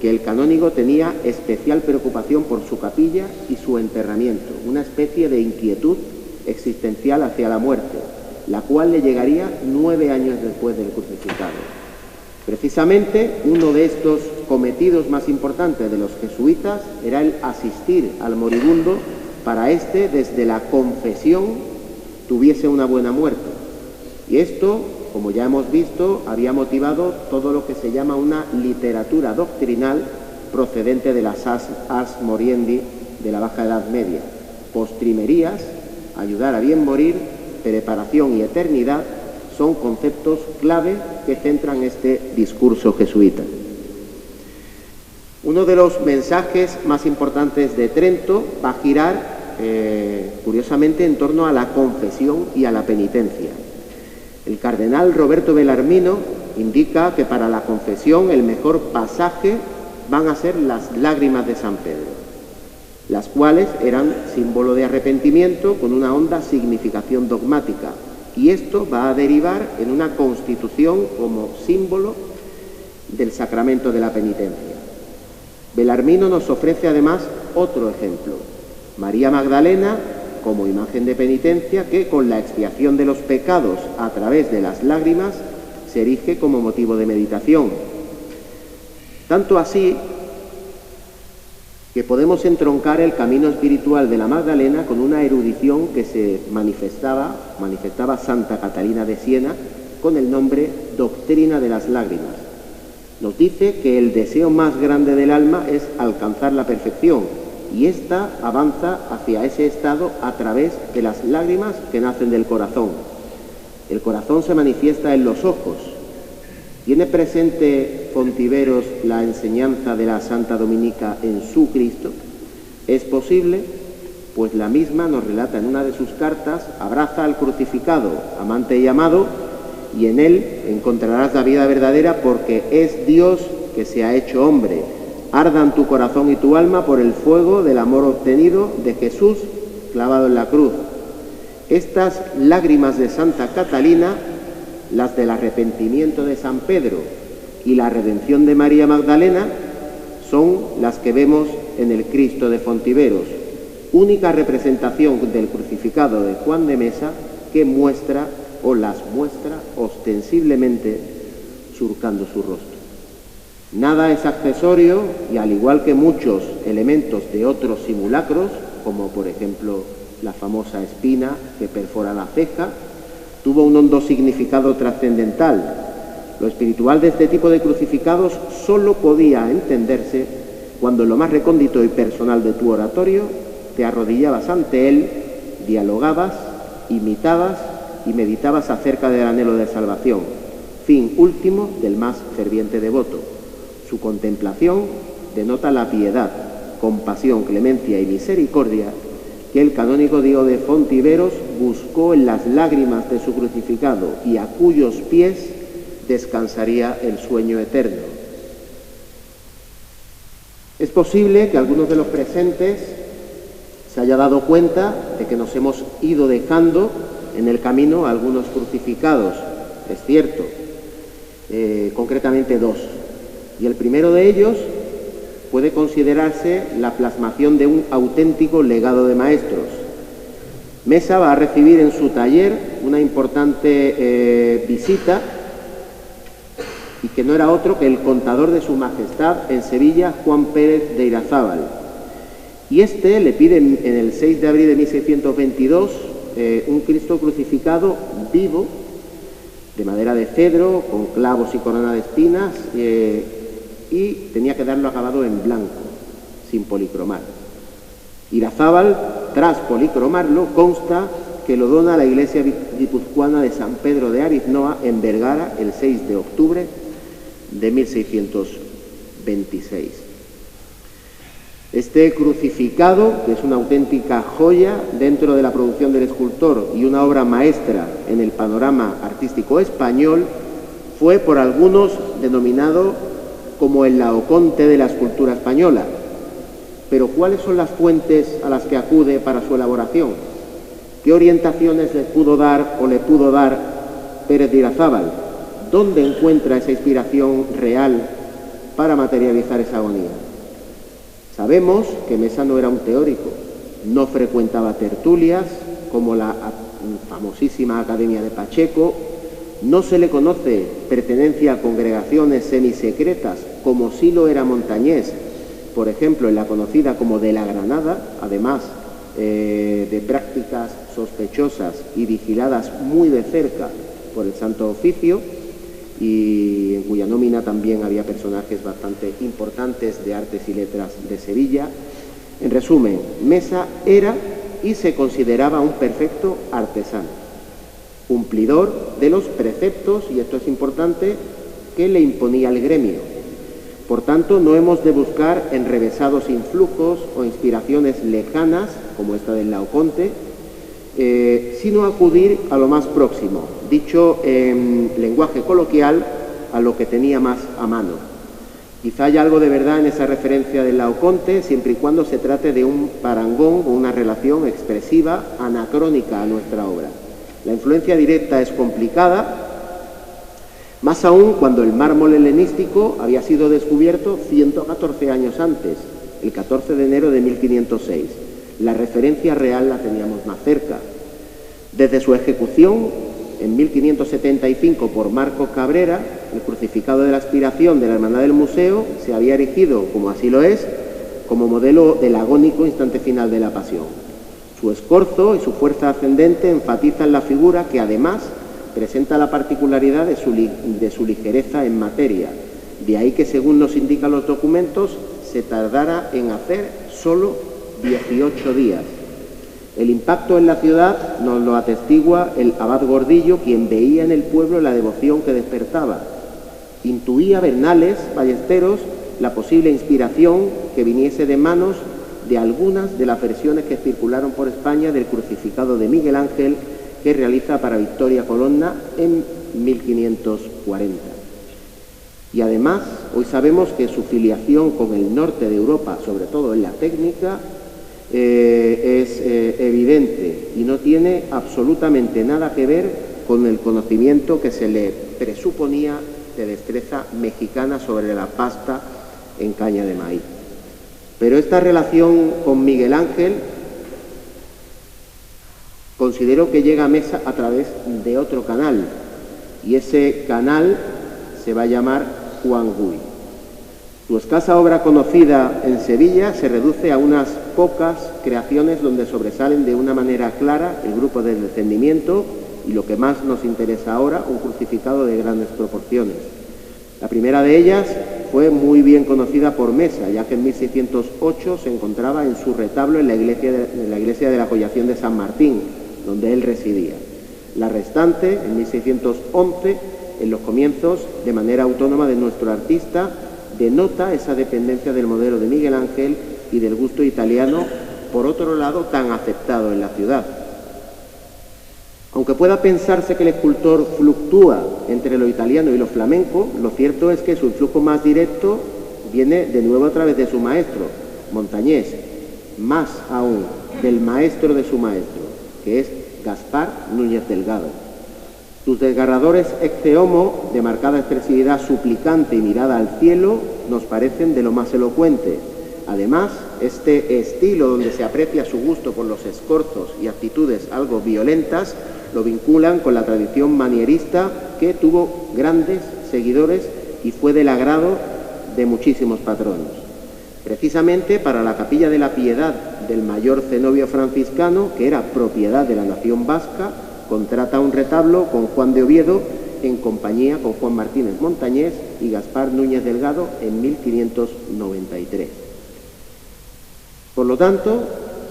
Speaker 1: que el canónigo tenía especial preocupación por su capilla y su enterramiento, una especie de inquietud existencial hacia la muerte, la cual le llegaría 9 años después del crucificado. Precisamente uno de estos cometidos más importantes de los jesuitas era el asistir al moribundo para éste desde la confesión tuviese una buena muerte. Y esto, como ya hemos visto, había motivado todo lo que se llama una literatura doctrinal procedente de las ars moriendi de la Baja Edad Media. Postrimerías, ayudar a bien morir, preparación y eternidad son conceptos clave que centran este discurso jesuita. Uno de los mensajes más importantes de Trento va a girar, curiosamente, en torno a la confesión y a la penitencia. El cardenal Roberto Bellarmino indica que para la confesión el mejor pasaje van a ser las lágrimas de San Pedro, las cuales eran símbolo de arrepentimiento con una honda significación dogmática, y esto va a derivar en una constitución como símbolo del sacramento de la penitencia. Bellarmino nos ofrece además otro ejemplo, María Magdalena como imagen de penitencia que con la expiación de los pecados a través de las lágrimas se erige como motivo de meditación. Tanto así que podemos entroncar el camino espiritual de la Magdalena con una erudición que se manifestaba Santa Catalina de Siena con el nombre Doctrina de las Lágrimas. Nos dice que el deseo más grande del alma es alcanzar la perfección y ésta avanza hacia ese estado a través de las lágrimas que nacen del corazón. El corazón se manifiesta en los ojos. ¿Tiene presente Fontiveros la enseñanza de la Santa Dominica en su Cristo? ¿Es posible? Pues la misma nos relata en una de sus cartas: abraza al crucificado, amante y amado, y en él encontrarás la vida verdadera porque es Dios que se ha hecho hombre. Ardan tu corazón y tu alma por el fuego del amor obtenido de Jesús clavado en la cruz. Estas lágrimas de Santa Catalina, las del arrepentimiento de San Pedro y la redención de María Magdalena, son las que vemos en el Cristo de Fontiveros, única representación del crucificado de Juan de Mesa que muestra o las muestra ostensiblemente surcando su rostro. Nada es accesorio y, al igual que muchos elementos de otros simulacros, como por ejemplo la famosa espina que perfora la ceja, tuvo un hondo significado trascendental. Lo espiritual de este tipo de crucificados solo podía entenderse cuando en lo más recóndito y personal de tu oratorio te arrodillabas ante él, dialogabas, imitabas y meditabas acerca del anhelo de salvación, fin último del más ferviente devoto. Su contemplación denota la piedad, compasión, clemencia y misericordia que el canónigo Diego de Fontiveros buscó en las lágrimas de su crucificado y a cuyos pies descansaría el sueño eterno. Es posible que algunos de los presentes se haya dado cuenta de que nos hemos ido dejando en el camino algunos crucificados, es cierto, concretamente 2. Y el primero de ellos puede considerarse la plasmación de un auténtico legado de maestros. Mesa va a recibir en su taller una importante visita, y que no era otro que el contador de su majestad en Sevilla, Juan Pérez de Irazábal. Y este le pide en el 6 de abril de 1622 un Cristo crucificado vivo, de madera de cedro, con clavos y corona de espinas, y tenía que darlo acabado en blanco, sin policromar. Irazábal, tras policromarlo, consta que lo dona a la iglesia guipuzcoana de San Pedro de Ariznoa en Vergara el 6 de octubre de 1626. Este crucificado, que es una auténtica joya dentro de la producción del escultor y una obra maestra en el panorama artístico español, fue por algunos denominado como el Laoconte de la escultura española, Pero ¿cuáles son las fuentes a las que acude para su elaboración? ¿Qué orientaciones le pudo dar Pérez de Irazábal? ¿Dónde encuentra esa inspiración real para materializar esa agonía? Sabemos que Mesa no era un teórico, no frecuentaba tertulias como la famosísima Academia de Pacheco, no se le conoce pertenencia a congregaciones semisecretas como sí lo era Montañés, por ejemplo, en la conocida como de la Granada, además de prácticas sospechosas y vigiladas muy de cerca por el Santo Oficio, y en cuya nómina también había personajes bastante importantes de artes y letras de Sevilla. En resumen, Mesa era y se consideraba un perfecto artesano, cumplidor de los preceptos, y esto es importante, que le imponía el gremio. Por tanto, no hemos de buscar enrevesados influjos o inspiraciones lejanas, como esta del Laoconte, sino acudir a lo más próximo, dicho en lenguaje coloquial, a lo que tenía más a mano. Quizá haya algo de verdad en esa referencia del Laoconte, siempre y cuando se trate de un parangón o una relación expresiva anacrónica a nuestra obra. La influencia directa es complicada, más aún cuando el mármol helenístico había sido descubierto 114 años antes, el 14 de enero de 1506. La referencia real la teníamos más cerca. Desde su ejecución, en 1575 por Marcos Cabrera, el crucificado de la Aspiración de la Hermandad del Museo se había erigido, como así lo es, como modelo del agónico instante final de la Pasión. Su escorzo y su fuerza ascendente enfatizan la figura, que además presenta la particularidad de su ligereza en materia. De ahí que, según nos indican los documentos, se tardara en hacer solo 18 días. El impacto en la ciudad nos lo atestigua el abad Gordillo, quien veía en el pueblo la devoción que despertaba. Intuía Bernales Ballesteros la posible inspiración que viniese de manos de algunas de las versiones que circularon por España del crucificado de Miguel Ángel, que realiza para Victoria Colonna en 1540. Y además, hoy sabemos que su filiación con el norte de Europa, sobre todo en la técnica, es evidente y no tiene absolutamente nada que ver con el conocimiento que se le presuponía de destreza mexicana sobre la pasta en caña de maíz. Pero esta relación con Miguel Ángel considero que llega a Mesa a través de otro canal, y ese canal se va a llamar Juan Gui. Su escasa obra conocida en Sevilla se reduce a unas pocas creaciones donde sobresalen de una manera clara el grupo del Descendimiento y, lo que más nos interesa ahora, un crucificado de grandes proporciones. La primera de ellas fue muy bien conocida por Mesa, ya que en 1608 se encontraba en su retablo en la iglesia de la Collación de San Martín, donde él residía. La restante, en 1611, en los comienzos, de manera autónoma de nuestro artista, denota esa dependencia del modelo de Miguel Ángel y del gusto italiano, por otro lado, tan aceptado en la ciudad. Aunque pueda pensarse que el escultor fluctúa entre lo italiano y lo flamenco, lo cierto es que su influjo más directo viene de nuevo a través de su maestro, Montañés, más aún del maestro de su maestro, que es Gaspar Núñez Delgado. Sus desgarradores ecce homo, de marcada expresividad suplicante y mirada al cielo, nos parecen de lo más elocuente. Además, este estilo, donde se aprecia su gusto por los escorzos y actitudes algo violentas, lo vinculan con la tradición manierista, que tuvo grandes seguidores y fue del agrado de muchísimos patronos. Precisamente para la Capilla de la Piedad del mayor cenobio franciscano, que era propiedad de la nación vasca, contrata un retablo con Juan de Oviedo en compañía con Juan Martínez Montañés y Gaspar Núñez Delgado en 1593. Por lo tanto,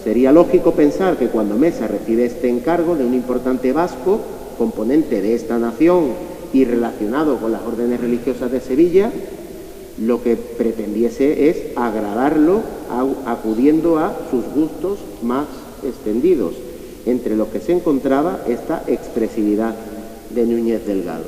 Speaker 1: sería lógico pensar que cuando Mesa recibe este encargo de un importante vasco, componente de esta nación y relacionado con las órdenes religiosas de Sevilla, lo que pretendiese es agradarlo acudiendo a sus gustos más extendidos, entre los que se encontraba esta expresividad de Núñez Delgado.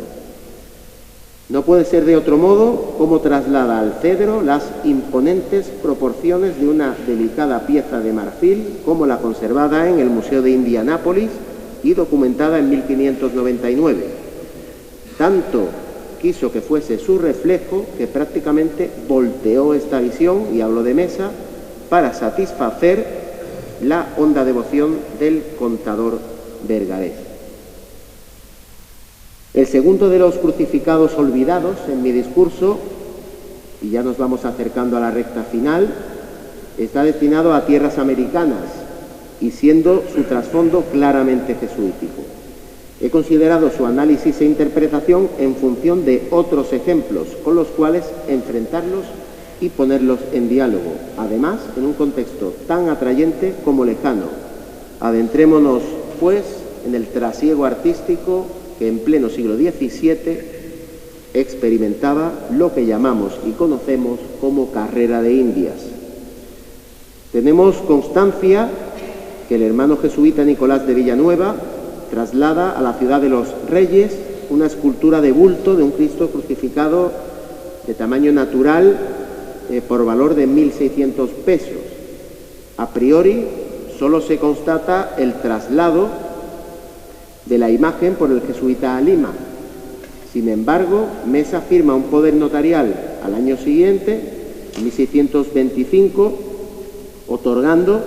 Speaker 1: No puede ser de otro modo como traslada al cedro las imponentes proporciones de una delicada pieza de marfil como la conservada en el Museo de Indianápolis y documentada en 1599. Tanto quiso que fuese su reflejo que prácticamente volteó esta visión, y hablo de Mesa, para satisfacer la honda devoción del contador bergarés. El segundo de los crucificados olvidados en mi discurso, y ya nos vamos acercando a la recta final, está destinado a tierras americanas y siendo su trasfondo claramente jesuítico. He considerado su análisis e interpretación en función de otros ejemplos con los cuales enfrentarlos y ponerlos en diálogo, además en un contexto tan atrayente como lejano. Adentrémonos, pues, en el trasiego artístico que en pleno siglo XVII experimentaba lo que llamamos y conocemos como carrera de Indias. Tenemos constancia que el hermano jesuita Nicolás de Villanueva traslada a la ciudad de los Reyes una escultura de bulto de un Cristo crucificado de tamaño natural por valor de 1.600 pesos. A priori, solo se constata el traslado de la imagen por el jesuita a Lima. Sin embargo, Mesa firma un poder notarial al año siguiente, 1625, otorgando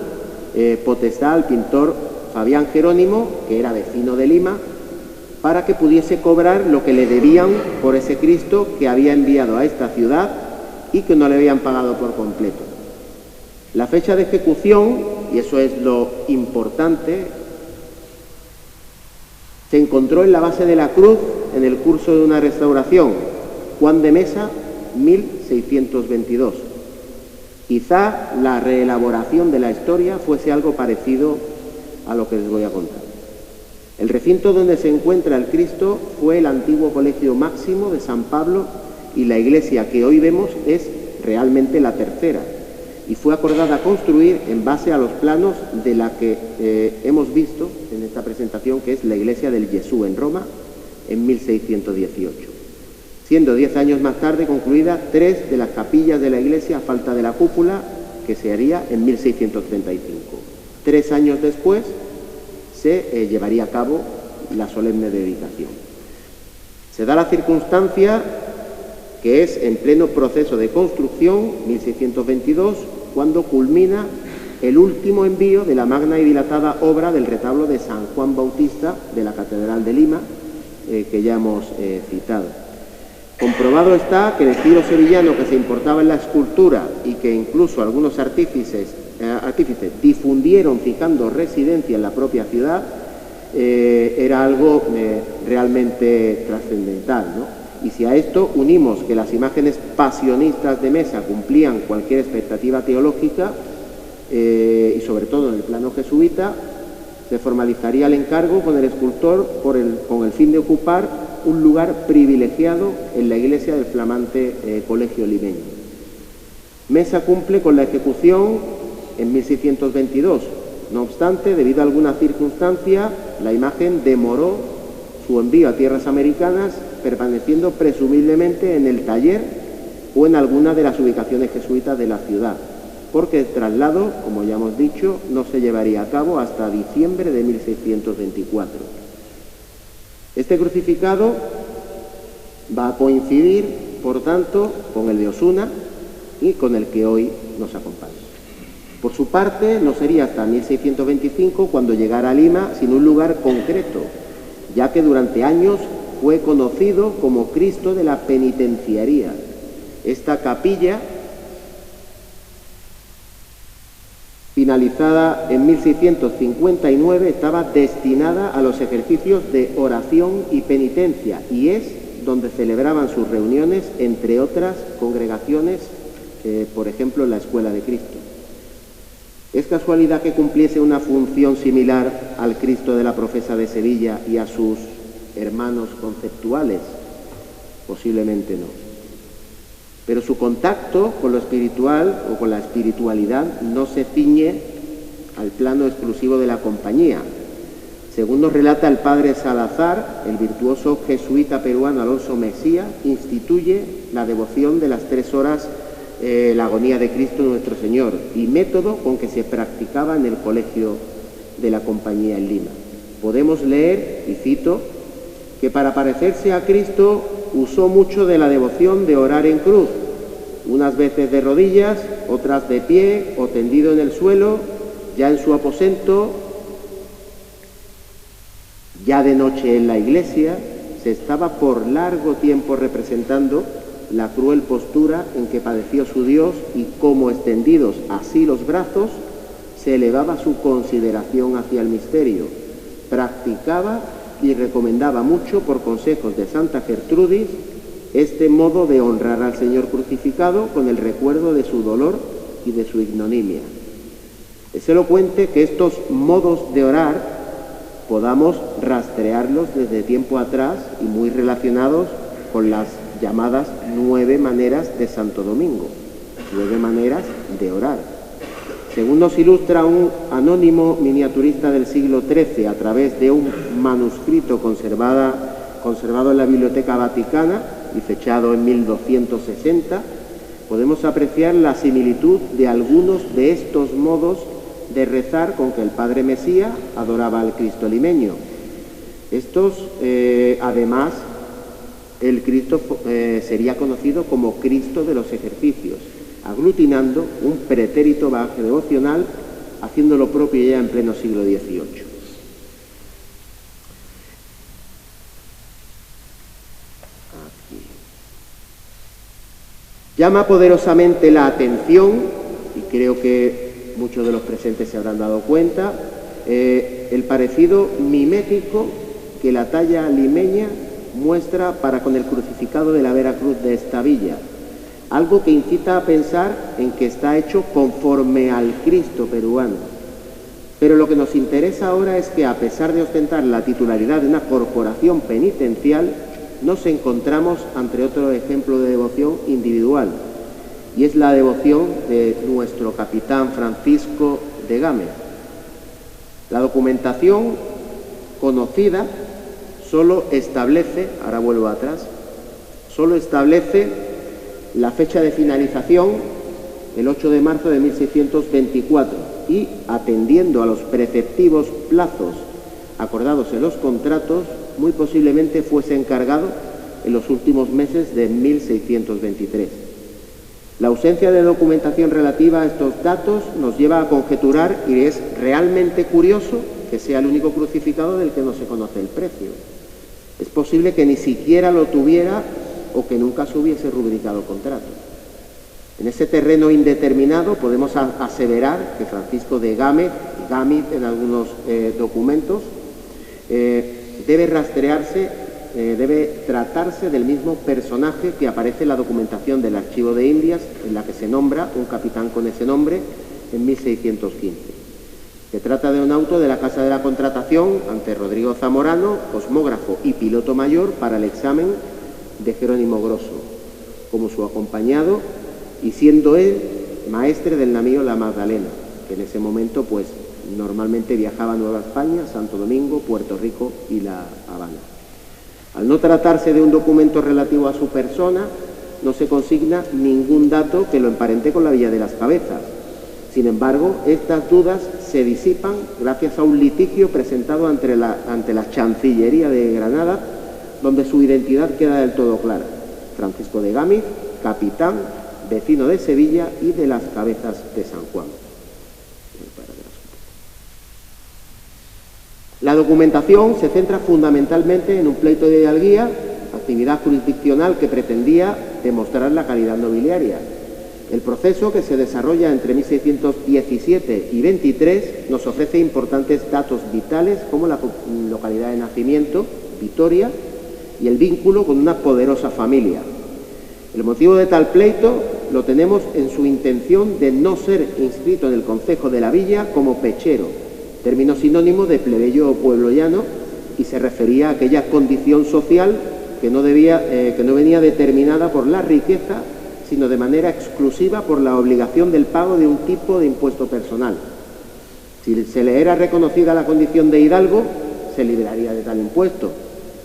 Speaker 1: potestad al pintor Fabián Jerónimo, que era vecino de Lima, para que pudiese cobrar lo que le debían por ese Cristo que había enviado a esta ciudad y que no le habían pagado por completo. La fecha de ejecución, y eso es lo importante, se encontró en la base de la cruz en el curso de una restauración. Juan de Mesa, 1622. Quizá la reelaboración de la historia fuese algo parecido a lo que les voy a contar. El recinto donde se encuentra el Cristo fue el antiguo Colegio Máximo de San Pablo, y la iglesia que hoy vemos es realmente la tercera, y fue acordada construir en base a los planos de la que hemos visto en esta presentación, que es la iglesia del Jesús en Roma, en 1618. Siendo 10 años más tarde concluida 3 de las capillas de la iglesia a falta de la cúpula, que se haría en 1635. 3 años después se llevaría a cabo la solemne dedicación. Se da la circunstancia que es en pleno proceso de construcción, 1622, cuando culmina el último envío de la magna y dilatada obra del retablo de San Juan Bautista de la Catedral de Lima, que ya hemos citado. Comprobado está que el estilo sevillano que se importaba en la escultura y que incluso algunos artífices difundieron fijando residencia en la propia ciudad, era algo realmente trascendental, ¿no? Y si a esto unimos que las imágenes pasionistas de Mesa cumplían cualquier expectativa teológica, y sobre todo en el plano jesuita, se formalizaría el encargo con el escultor con el fin de ocupar un lugar privilegiado en la iglesia del flamante colegio limeño. Mesa cumple con la ejecución en 1622. No obstante, debido a alguna circunstancia, la imagen demoró su envío a tierras americanas, permaneciendo presumiblemente en el taller o en alguna de las ubicaciones jesuitas de la ciudad, porque el traslado, como ya hemos dicho, no se llevaría a cabo hasta diciembre de 1624. Este crucificado va a coincidir, por tanto, con el de Osuna y con el que hoy nos acompaña. Por su parte, no sería hasta 1625 cuando llegara a Lima sin un lugar concreto, ya que durante años fue conocido como Cristo de la Penitenciaría. Esta capilla, finalizada en 1659, estaba destinada a los ejercicios de oración y penitencia, y es donde celebraban sus reuniones, entre otras congregaciones, por ejemplo, la Escuela de Cristo. ¿Es casualidad que cumpliese una función similar al Cristo de la Profesa de Sevilla y a sus hermanos conceptuales? Posiblemente no. Pero su contacto con lo espiritual o con la espiritualidad no se ciñe al plano exclusivo de la compañía. Según nos relata el padre Salazar, el virtuoso jesuita peruano Alonso Mesía instituye la devoción de las 3 horas, la agonía de Cristo nuestro Señor, y método con que se practicaba en el colegio de la Compañía en Lima. Podemos leer, y cito, que para parecerse a Cristo usó mucho de la devoción de orar en cruz, unas veces de rodillas, otras de pie o tendido en el suelo, ya en su aposento, ya de noche en la iglesia, se estaba por largo tiempo representando la cruel postura en que padeció su Dios y cómo, extendidos así los brazos, se elevaba su consideración hacia el misterio. Practicaba y recomendaba mucho, por consejos de Santa Gertrudis, este modo de honrar al Señor crucificado con el recuerdo de su dolor y de su ignominia. Es elocuente que estos modos de orar podamos rastrearlos desde tiempo atrás y muy relacionados con las llamadas 9 maneras de Santo Domingo, 9 maneras de orar. Según nos ilustra un anónimo miniaturista del siglo XIII a través de un manuscrito conservado en la Biblioteca Vaticana y fechado en 1260, podemos apreciar la similitud de algunos de estos modos de rezar con que el Padre Mesía adoraba al Cristo limeño. Estos, además, el Cristo sería conocido como Cristo de los ejercicios, aglutinando un pretérito bagaje devocional, haciendo lo propio ya en pleno siglo XVIII. Aquí. Llama poderosamente la atención, y creo que muchos de los presentes se habrán dado cuenta, el parecido mimético que la talla limeña muestra para con el crucificado de la Vera Cruz de esta villa, algo que incita a pensar en que está hecho conforme al Cristo peruano. Pero lo que nos interesa ahora es que, a pesar de ostentar la titularidad de una corporación penitencial, nos encontramos ante otro ejemplo de devoción individual, y es la devoción de nuestro capitán Francisco de Gámez. La documentación conocida solo establece, ahora vuelvo atrás, solo establece la fecha de finalización, el 8 de marzo de 1624, y atendiendo a los preceptivos plazos acordados en los contratos, muy posiblemente fuese encargado en los últimos meses de 1623. La ausencia de documentación relativa a estos datos nos lleva a conjeturar, y es realmente curioso que sea el único crucificado del que no se conoce el precio. Es posible que ni siquiera lo tuviera o que nunca se hubiese rubricado contrato. En ese terreno indeterminado podemos aseverar que Francisco de Gámez en algunos documentos, debe tratarse del mismo personaje que aparece en la documentación del Archivo de Indias, en la que se nombra un capitán con ese nombre en 1615. Se trata de un auto de la Casa de la Contratación ante Rodrigo Zamorano, cosmógrafo y piloto mayor para el examen de Jerónimo Grosso, como su acompañado, y siendo él maestre del navío La Magdalena, que en ese momento pues normalmente viajaba a Nueva España, Santo Domingo, Puerto Rico y La Habana. Al no tratarse de un documento relativo a su persona, no se consigna ningún dato que lo emparente con la Villa de las Cabezas. Sin embargo, estas dudas se disipan gracias a un litigio presentado ante la Chancillería de Granada, donde su identidad queda del todo clara. Francisco de Gámez, capitán, vecino de Sevilla y de las Cabezas de San Juan. La documentación se centra fundamentalmente en un pleito de hidalguía, actividad jurisdiccional que pretendía demostrar la calidad nobiliaria. El proceso, que se desarrolla entre 1617 y 23, nos ofrece importantes datos vitales como la localidad de nacimiento, Vitoria, y el vínculo con una poderosa familia. El motivo de tal pleito lo tenemos en su intención de no ser inscrito en el concejo de la villa como pechero, término sinónimo de plebeyo o pueblo llano, y se refería a aquella condición social que no venía determinada por la riqueza, sino de manera exclusiva por la obligación del pago de un tipo de impuesto personal. Si se le era reconocida la condición de hidalgo, se libraría de tal impuesto.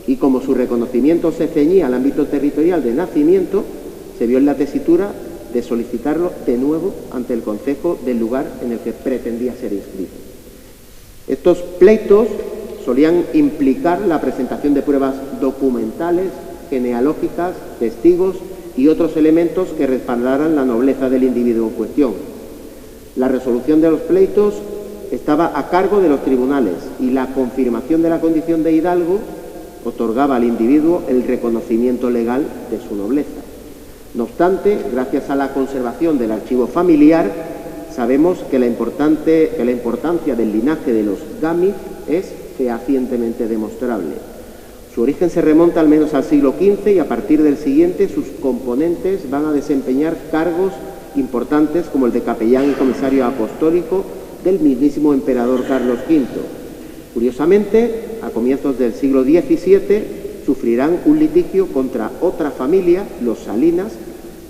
Speaker 1: Y como su reconocimiento se ceñía al ámbito territorial de nacimiento, se vio en la tesitura de solicitarlo de nuevo ante el concejo del lugar en el que pretendía ser inscrito. Estos pleitos solían implicar la presentación de pruebas documentales, genealógicas, testigos y otros elementos que respaldaran la nobleza del individuo en cuestión. La resolución de los pleitos estaba a cargo de los tribunales y la confirmación de la condición de hidalgo otorgaba al individuo el reconocimiento legal de su nobleza. No obstante, gracias a la conservación del archivo familiar, sabemos que la importancia del linaje de los Gámez es fehacientemente demostrable. Su origen se remonta al menos al siglo XV y a partir del siguiente sus componentes van a desempeñar cargos importantes como el de capellán y comisario apostólico del mismísimo emperador Carlos V. Curiosamente, a comienzos del siglo XVII sufrirán un litigio contra otra familia, los Salinas,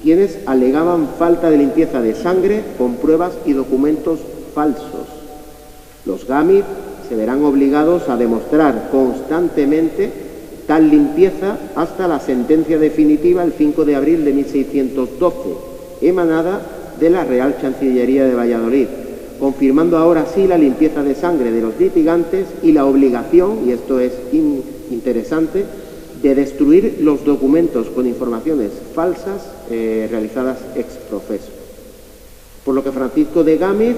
Speaker 1: quienes alegaban falta de limpieza de sangre con pruebas y documentos falsos. Los Gámez se verán obligados a demostrar constantemente tal limpieza hasta la sentencia definitiva el 5 de abril de 1612, emanada de la Real Chancillería de Valladolid, confirmando ahora sí la limpieza de sangre de los litigantes y la obligación, y esto es interesante, de destruir los documentos con informaciones falsas realizadas ex profeso. Por lo que Francisco de Gámez,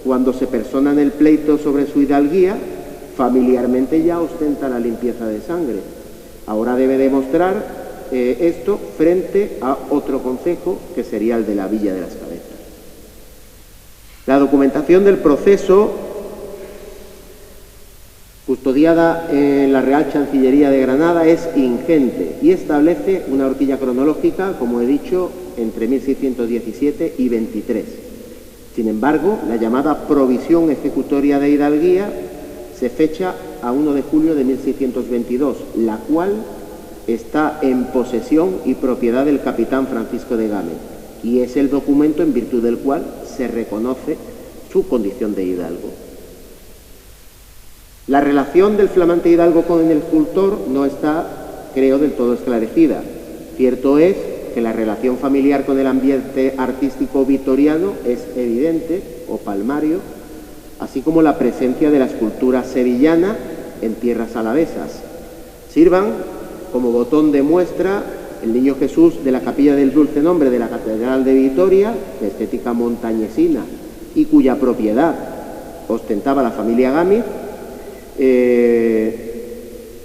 Speaker 1: cuando se persona en el pleito sobre su hidalguía, familiarmente ya ostenta la limpieza de sangre. Ahora debe demostrar esto frente a otro concejo, que sería el de la Villa de las Cabezas. La documentación del proceso, custodiada en la Real Chancillería de Granada, es ingente y establece una horquilla cronológica, como he dicho, entre 1617 y 23. Sin embargo, la llamada provisión ejecutoria de hidalguía se fecha a 1 de julio de 1622, la cual está en posesión y propiedad del capitán Francisco de Gámez, y es el documento en virtud del cual se reconoce su condición de hidalgo. La relación del flamante hidalgo con el escultor no está, creo, del todo esclarecida. Cierto es que la relación familiar con el ambiente artístico vitoriano es evidente o palmario, así como la presencia de la escultura sevillana en tierras alavesas. Sirvan como botón de muestra el Niño Jesús de la Capilla del Dulce Nombre de la Catedral de Vitoria, de estética montañesina y cuya propiedad ostentaba la familia Gámez,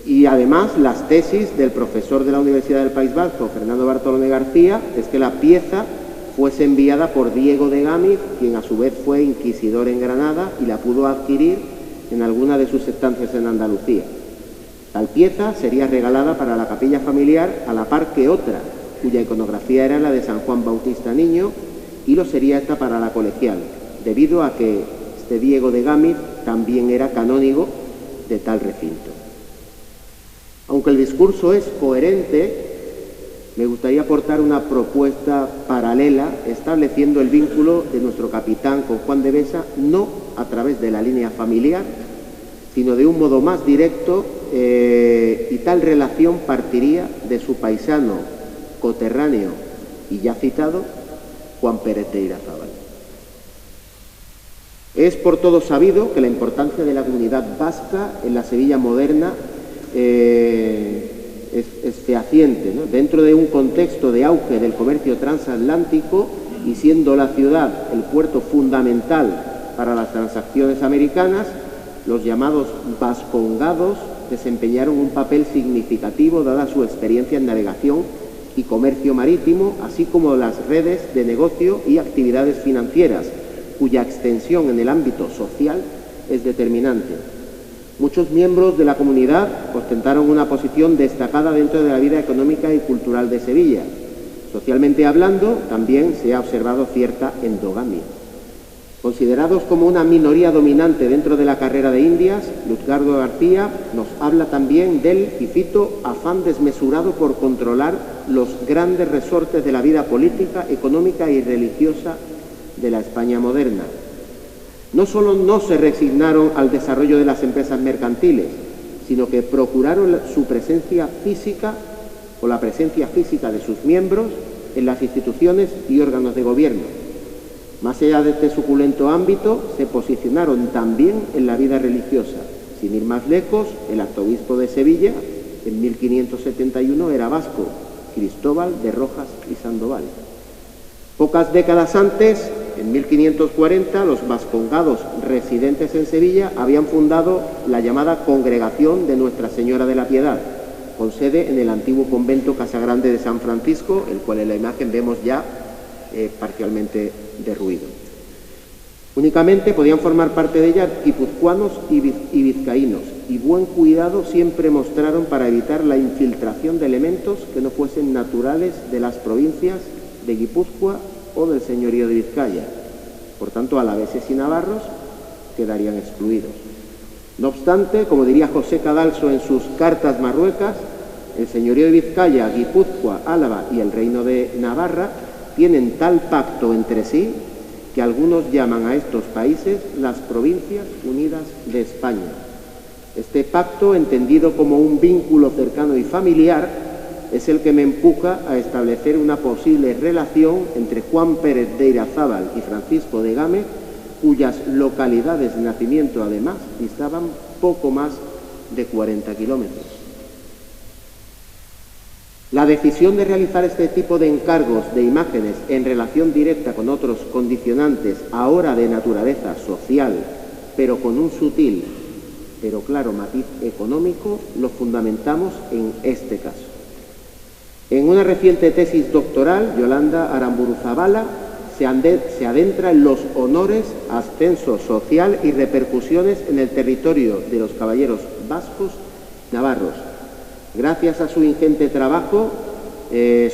Speaker 1: y además las tesis del profesor de la Universidad del País Vasco, Fernando Bartolomé García, es que la pieza fuese enviada por Diego de Gámez, quien a su vez fue inquisidor en Granada y la pudo adquirir en alguna de sus estancias en Andalucía. Tal pieza sería regalada para la capilla familiar a la par que otra, cuya iconografía era la de San Juan Bautista Niño, y lo sería esta para la colegial, debido a que este Diego de Gámez también era canónigo de tal recinto. Aunque el discurso es coherente, me gustaría aportar una propuesta paralela estableciendo el vínculo de nuestro capitán con Juan de Besa no a través de la línea familiar, sino de un modo más directo, y tal relación partiría de su paisano, coterráneo y ya citado, Juan Pérez de Irazábal. Es por todo sabido que la importancia de la comunidad vasca en la Sevilla moderna es fehaciente, ¿no? Dentro de un contexto de auge del comercio transatlántico y siendo la ciudad el puerto fundamental para las transacciones americanas, los llamados vascongados desempeñaron un papel significativo dada su experiencia en navegación y comercio marítimo, así como las redes de negocio y actividades financieras, cuya extensión en el ámbito social es determinante. Muchos miembros de la comunidad ostentaron una posición destacada dentro de la vida económica y cultural de Sevilla. Socialmente hablando, también se ha observado cierta endogamia. Considerados como una minoría dominante dentro de la carrera de Indias, Luzgardo García nos habla también del, y cito, afán desmesurado por controlar los grandes resortes de la vida política, económica y religiosa de la España moderna. No solo no se resignaron al desarrollo de las empresas mercantiles, sino que procuraron su presencia física o la presencia física de sus miembros en las instituciones y órganos de gobierno. Más allá de este suculento ámbito, se posicionaron también en la vida religiosa. Sin ir más lejos, el arzobispo de Sevilla, en 1571, era vasco, Cristóbal de Rojas y Sandoval. Pocas décadas antes, en 1540, los vascongados residentes en Sevilla habían fundado la llamada Congregación de Nuestra Señora de la Piedad, con sede en el antiguo convento Casagrande de San Francisco, el cual en la imagen vemos ya parcialmente derruido. Únicamente podían formar parte de ella guipuzcoanos y vizcaínos, y buen cuidado siempre mostraron para evitar la infiltración de elementos que no fuesen naturales de las provincias de Guipúzcoa o del señorío de Vizcaya. Por tanto, alaveses y navarros quedarían excluidos. No obstante, como diría José Cadalso en sus Cartas Marruecas, el señorío de Vizcaya, Guipúzcoa, Álava y el reino de Navarra tienen tal pacto entre sí que algunos llaman a estos países las Provincias Unidas de España. Este pacto, entendido como un vínculo cercano y familiar, es el que me empuja a establecer una posible relación entre Juan Pérez de Irazábal y Francisco de Gámez, cuyas localidades de nacimiento además distaban poco más de 40 kilómetros. La decisión de realizar este tipo de encargos de imágenes en relación directa con otros condicionantes, ahora de naturaleza social, pero con un sutil, pero claro matiz económico, lo fundamentamos en este caso. En una reciente tesis doctoral, Yolanda Aramburu-Zabala se adentra en los honores, ascenso social y repercusiones en el territorio de los caballeros vascos navarros. Gracias a su ingente trabajo,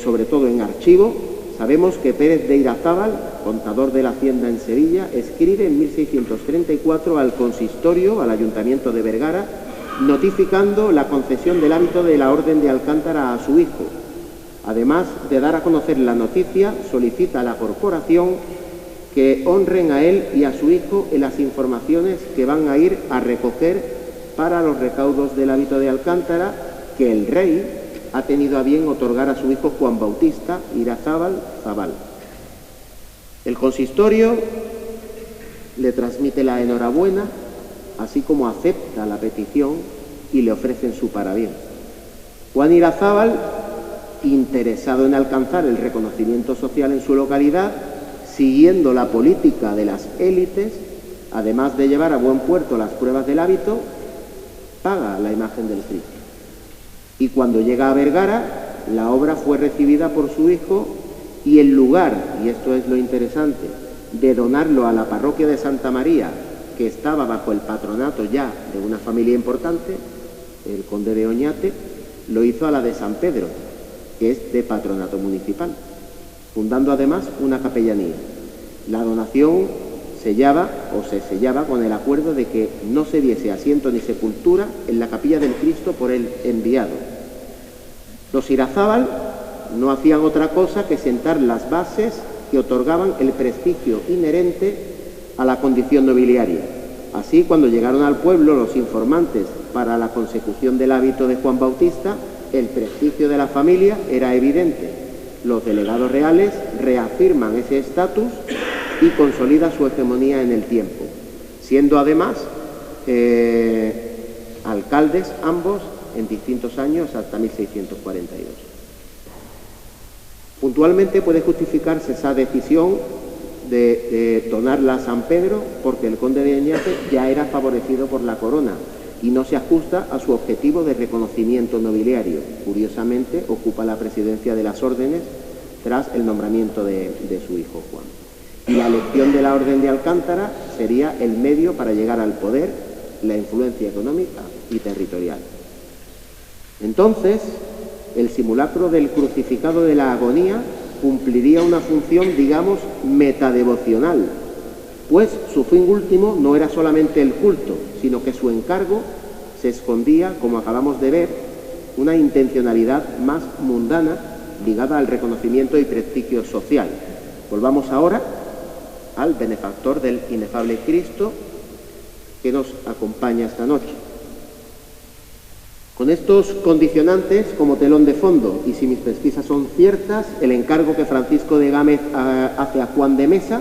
Speaker 1: sobre todo en archivo, sabemos que Pérez de Irazábal, contador de la Hacienda en Sevilla, escribe en 1634 al consistorio, al Ayuntamiento de Vergara, notificando la concesión del hábito de la Orden de Alcántara a su hijo. Además de dar a conocer la noticia, solicita a la corporación que honren a él y a su hijo en las informaciones que van a ir a recoger para los recaudos del hábito de Alcántara, que el rey ha tenido a bien otorgar a su hijo Juan Bautista Irazábal Zabal. El consistorio le transmite la enhorabuena, así como acepta la petición y le ofrecen su parabién. Juan Irazábal, interesado en alcanzar el reconocimiento social en su localidad, siguiendo la política de las élites, además de llevar a buen puerto las pruebas del hábito, paga la imagen del Cristo. Y cuando llega a Vergara, la obra fue recibida por su hijo y en lugar, y esto es lo interesante, de donarlo a la parroquia de Santa María, que estaba bajo el patronato ya de una familia importante, el conde de Oñate, lo hizo a la de San Pedro, que es de patronato municipal, fundando además una capellanía. La donación se sellaba con el acuerdo de que no se diese asiento ni sepultura en la capilla del Cristo por el enviado. Los Irazábal no hacían otra cosa que sentar las bases que otorgaban el prestigio inherente a la condición nobiliaria. Así, cuando llegaron al pueblo los informantes para la consecución del hábito de Juan Bautista, el prestigio de la familia era evidente. Los delegados reales reafirman ese estatus y consolida su hegemonía en el tiempo, siendo además alcaldes ambos en distintos años hasta 1642. Puntualmente puede justificarse esa decisión de donarla a San Pedro porque el conde de Oñate ya era favorecido por la corona y no se ajusta a su objetivo de reconocimiento nobiliario. Curiosamente, ocupa la presidencia de las órdenes tras el nombramiento de su hijo Juan. Y la elección de la Orden de Alcántara sería el medio para llegar al poder, la influencia económica y territorial. Entonces, el simulacro del crucificado de la agonía cumpliría una función, digamos, metadevocional, pues su fin último no era solamente el culto, sino que su encargo se escondía, como acabamos de ver, una intencionalidad más mundana ligada al reconocimiento y prestigio social. Volvamos ahora al benefactor del inefable Cristo que nos acompaña esta noche. Con estos condicionantes como telón de fondo, y si mis pesquisas son ciertas, el encargo que Francisco de Gámez hace a Juan de Mesa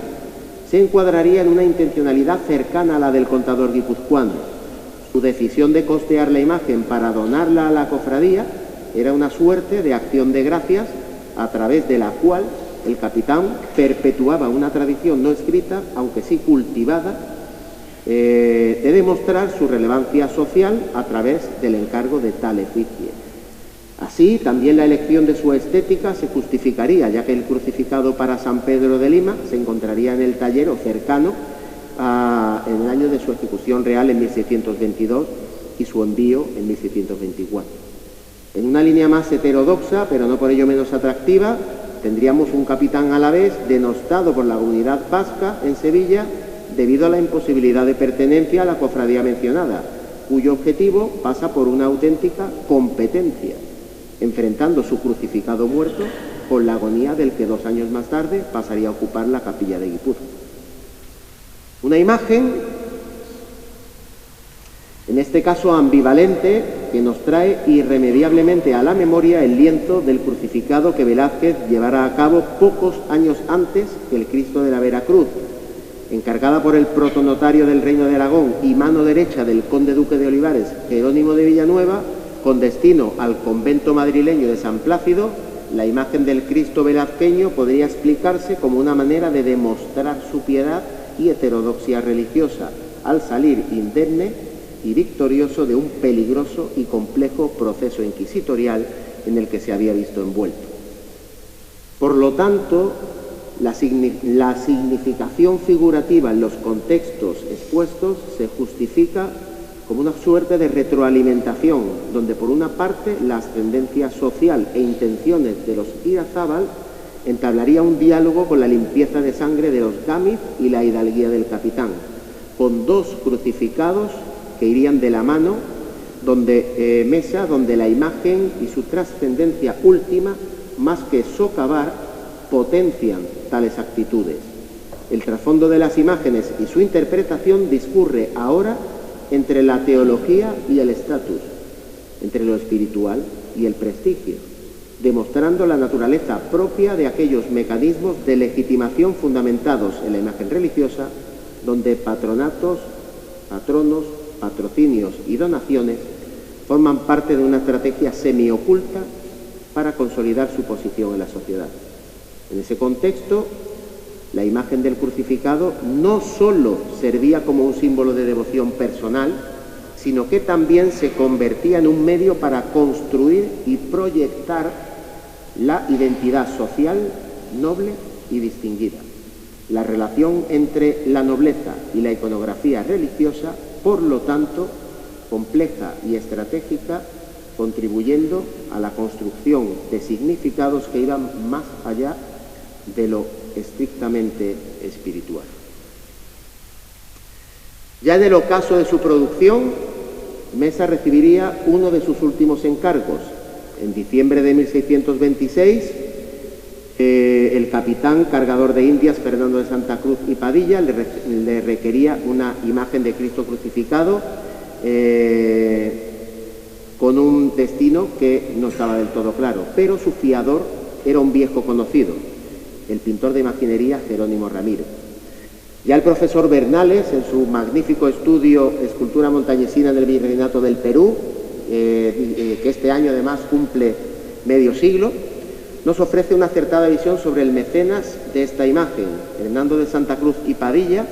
Speaker 1: se encuadraría en una intencionalidad cercana a la del contador guipuzcoano. Su decisión de costear la imagen para donarla a la cofradía era una suerte de acción de gracias a través de la cual el capitán perpetuaba una tradición no escrita, aunque sí cultivada, de demostrar su relevancia social a través del encargo de tal efigie. Así, también la elección de su estética se justificaría, ya que el crucificado para San Pedro de Lima se encontraría en el taller o cercano en el año de su ejecución real en 1622 y su envío en 1624. En una línea más heterodoxa, pero no por ello menos atractiva, tendríamos un capitán alavés denostado por la comunidad vasca en Sevilla debido a la imposibilidad de pertenencia a la cofradía mencionada, cuyo objetivo pasa por una auténtica competencia, enfrentando su crucificado muerto con la agonía del que 2 años más tarde pasaría a ocupar la capilla de Guipúzcoa. Una imagen, en este caso ambivalente, que nos trae irremediablemente a la memoria el lienzo del crucificado que Velázquez llevara a cabo pocos años antes que el Cristo de la Veracruz, encargada por el protonotario del Reino de Aragón y mano derecha del conde duque de Olivares, Jerónimo de Villanueva, con destino al convento madrileño de San Plácido. La imagen del Cristo velazqueño podría explicarse como una manera de demostrar su piedad y heterodoxia religiosa, al salir indemne y victorioso de un peligroso y complejo proceso inquisitorial en el que se había visto envuelto. Por lo tanto, la significación figurativa en los contextos expuestos se justifica como una suerte de retroalimentación, donde por una parte la ascendencia social e intenciones de los Irazábal entablaría un diálogo con la limpieza de sangre de los Gámez y la hidalguía del capitán, con 2 crucificados que irían de la mano, Mesa, donde la imagen y su trascendencia última, más que socavar, potencian tales actitudes. El trasfondo de las imágenes y su interpretación discurre ahora entre la teología y el estatus, entre lo espiritual y el prestigio, demostrando la naturaleza propia de aquellos mecanismos de legitimación fundamentados en la imagen religiosa, donde patronatos, patronos, patrocinios y donaciones forman parte de una estrategia semioculta para consolidar su posición en la sociedad. En ese contexto, la imagen del crucificado no sólo servía como un símbolo de devoción personal, sino que también se convertía en un medio para construir y proyectar la identidad social noble y distinguida. La relación entre la nobleza y la iconografía religiosa, por lo tanto, compleja y estratégica, contribuyendo a la construcción de significados que iban más allá de lo estrictamente espiritual. Ya en el ocaso de su producción, Mesa recibiría uno de sus últimos encargos. En diciembre de 1626, el capitán cargador de Indias, Fernando de Santa Cruz y Padilla, le requería una imagen de Cristo crucificado con un destino que no estaba del todo claro, pero su fiador era un viejo conocido, el pintor de imaginería Jerónimo Ramírez. Ya el profesor Bernales, en su magnífico estudio Escultura montañesina del Virreinato del Perú, que este año además cumple medio siglo, nos ofrece una acertada visión sobre el mecenas de esta imagen. Fernando de Santa Cruz y Padilla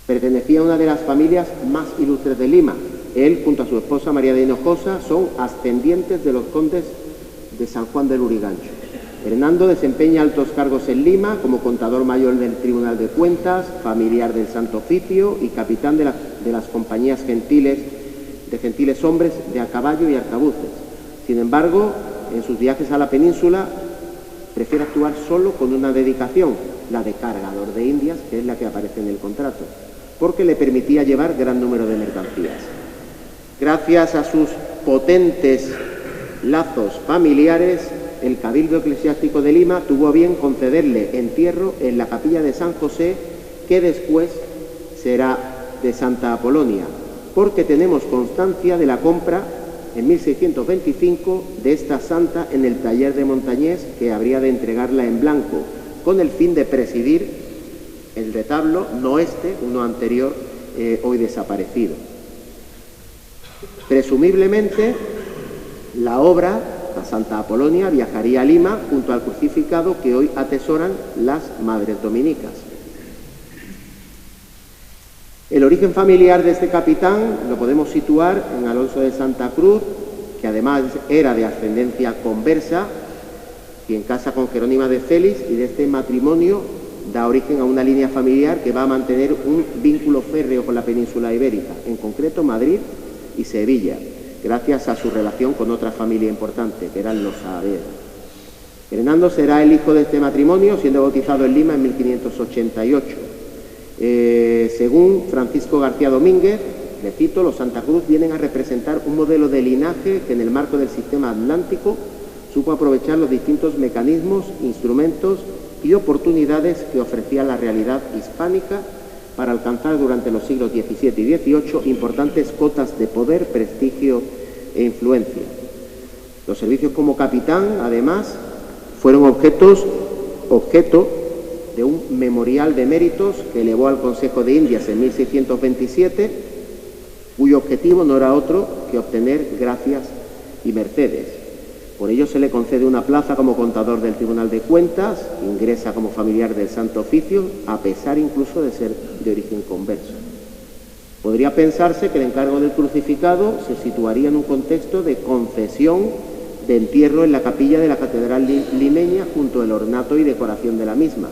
Speaker 1: pertenecía a una de las familias más ilustres de Lima. Él, junto a su esposa María de Hinojosa, son ascendientes de los condes de San Juan del Urigancho. Fernando desempeña altos cargos en Lima como contador mayor del Tribunal de Cuentas, familiar del Santo Oficio y capitán de las compañías gentiles, de gentiles hombres de a caballo y arcabuces. Sin embargo, en sus viajes a la península prefiere actuar solo con una dedicación, la de cargador de Indias, que es la que aparece en el contrato, porque le permitía llevar gran número de mercancías. Gracias a sus potentes lazos familiares, el Cabildo Eclesiástico de Lima tuvo a bien concederle entierro en la capilla de San José, que después será de Santa Apolonia, porque tenemos constancia de la compra en 1625 de esta santa en el taller de Montañés, que habría de entregarla en blanco, con el fin de presidir el retablo, no este, uno anterior, hoy desaparecido. Presumiblemente, la obra, la Santa Apolonia, viajaría a Lima junto al crucificado que hoy atesoran las Madres Dominicas. El origen familiar de este capitán lo podemos situar en Alonso de Santa Cruz, que además era de ascendencia conversa, quien casa con Jerónima de Félix, y de este matrimonio da origen a una línea familiar que va a mantener un vínculo férreo con la península ibérica, en concreto Madrid y Sevilla, gracias a su relación con otra familia importante, que eran los Saavedra. Hernando será el hijo de este matrimonio, siendo bautizado en Lima en 1588. Según Francisco García Domínguez, le cito, los Santa Cruz vienen a representar un modelo de linaje que en el marco del sistema atlántico supo aprovechar los distintos mecanismos, instrumentos y oportunidades que ofrecía la realidad hispánica para alcanzar durante los siglos XVII y XVIII importantes cotas de poder, prestigio e influencia. Los servicios como capitán, además, fueron objeto de un memorial de méritos que elevó al Consejo de Indias en 1627, cuyo objetivo no era otro que obtener gracias y mercedes. Por ello se le concede una plaza como contador del Tribunal de Cuentas, ingresa como familiar del Santo Oficio, a pesar incluso de ser de origen converso. Podría pensarse que el encargo del crucificado se situaría en un contexto de concesión de entierro en la capilla de la Catedral limeña junto al ornato y decoración de la misma.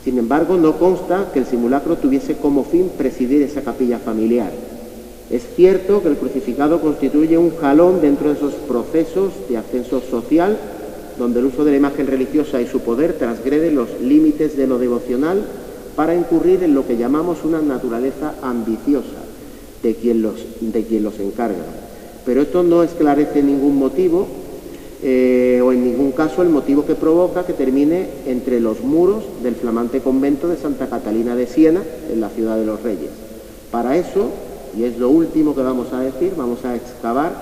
Speaker 1: Sin embargo, no consta que el simulacro tuviese como fin presidir esa capilla familiar. Es cierto que el crucificado constituye un jalón dentro de esos procesos de ascenso social, donde el uso de la imagen religiosa y su poder transgrede los límites de lo devocional para incurrir en lo que llamamos una naturaleza ambiciosa de quien los encarga. Pero esto no esclarece ningún motivo o en ningún caso el motivo que provoca que termine entre los muros del flamante convento de Santa Catalina de Siena, en la Ciudad de los Reyes. Para eso, y es lo último que vamos a decir, vamos a excavar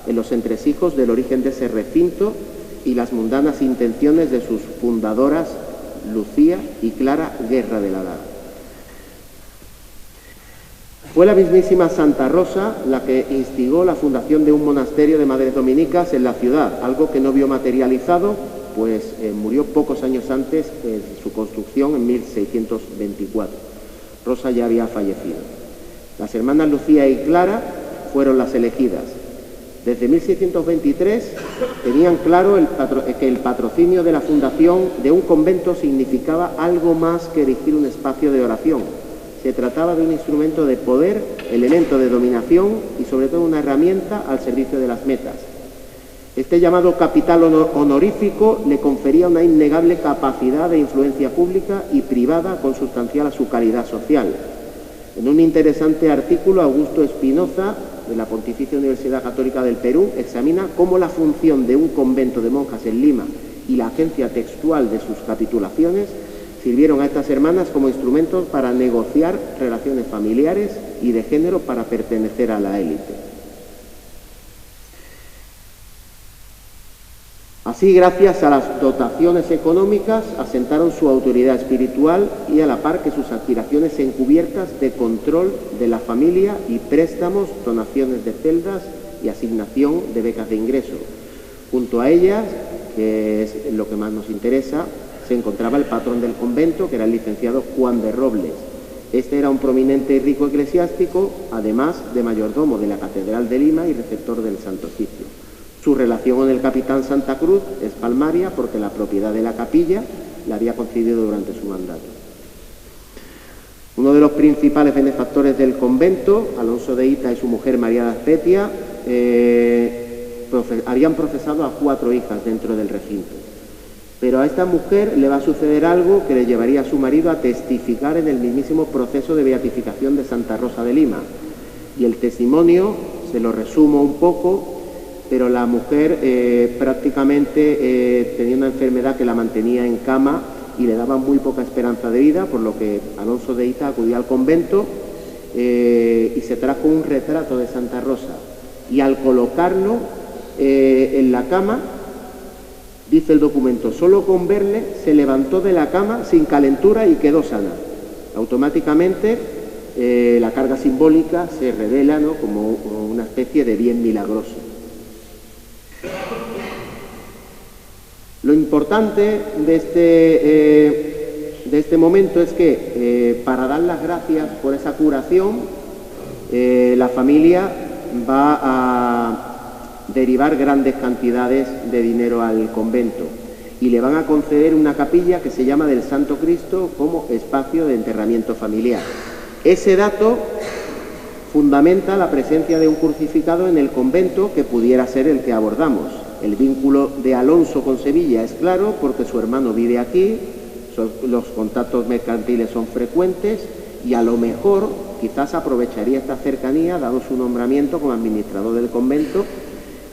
Speaker 1: en los entresijos del origen de ese recinto y las mundanas intenciones de sus fundadoras Lucía y Clara Guerra de la Daga. Fue la mismísima Santa Rosa la que instigó la fundación de un monasterio de Madres Dominicas en la ciudad, algo que no vio materializado, pues murió pocos años antes de su construcción, en 1624. Rosa ya había fallecido. Las hermanas Lucía y Clara fueron las elegidas. Desde 1623 tenían claro que el patrocinio de la fundación de un convento significaba algo más que erigir un espacio de oración. Se trataba de un instrumento de poder, elemento de dominación y sobre todo una herramienta al servicio de las metas. Este llamado capital honorífico le confería una innegable capacidad de influencia pública y privada consustancial a su calidad social. En un interesante artículo, Augusto Espinoza, de la Pontificia Universidad Católica del Perú, examina cómo la función de un convento de monjas en Lima y la agencia textual de sus capitulaciones sirvieron a estas hermanas como instrumentos para negociar relaciones familiares y de género para pertenecer a la élite. Así, gracias a las dotaciones económicas, asentaron su autoridad espiritual y a la par que sus aspiraciones encubiertas de control de la familia y préstamos, donaciones de celdas y asignación de becas de ingreso. Junto a ellas, que es lo que más nos interesa, se encontraba el patrón del convento, que era el licenciado Juan de Robles. Este era un prominente y rico eclesiástico, además de mayordomo de la Catedral de Lima y receptor del Santo Oficio. Su relación con el capitán Santa Cruz es palmaria porque la propiedad de la capilla la había concedido durante su mandato. Uno de los principales benefactores del convento, Alonso de Hita y su mujer María de Azpetia, habían profesado a 4 hijas dentro del recinto. Pero a esta mujer le va a suceder algo que le llevaría a su marido a testificar en el mismísimo proceso de beatificación de Santa Rosa de Lima. Y el testimonio, se lo resumo un poco, pero la mujer prácticamente tenía una enfermedad que la mantenía en cama y le daba muy poca esperanza de vida, por lo que Alonso de Hita acudía al convento y se trajo un retrato de Santa Rosa. Y al colocarlo en la cama, dice el documento, solo con verle se levantó de la cama sin calentura y quedó sana. Automáticamente la carga simbólica se revela, ¿no?, como una especie de bien milagroso. Lo importante de este momento es que para dar las gracias por esa curación, la familia va a derivar grandes cantidades de dinero al convento y le van a conceder una capilla que se llama del Santo Cristo como espacio de enterramiento familiar. Ese dato fundamenta la presencia de un crucificado en el convento, que pudiera ser el que abordamos. El vínculo de Alonso con Sevilla es claro porque su hermano vive aquí, los contactos mercantiles son frecuentes y a lo mejor quizás aprovecharía esta cercanía, dado su nombramiento como administrador del convento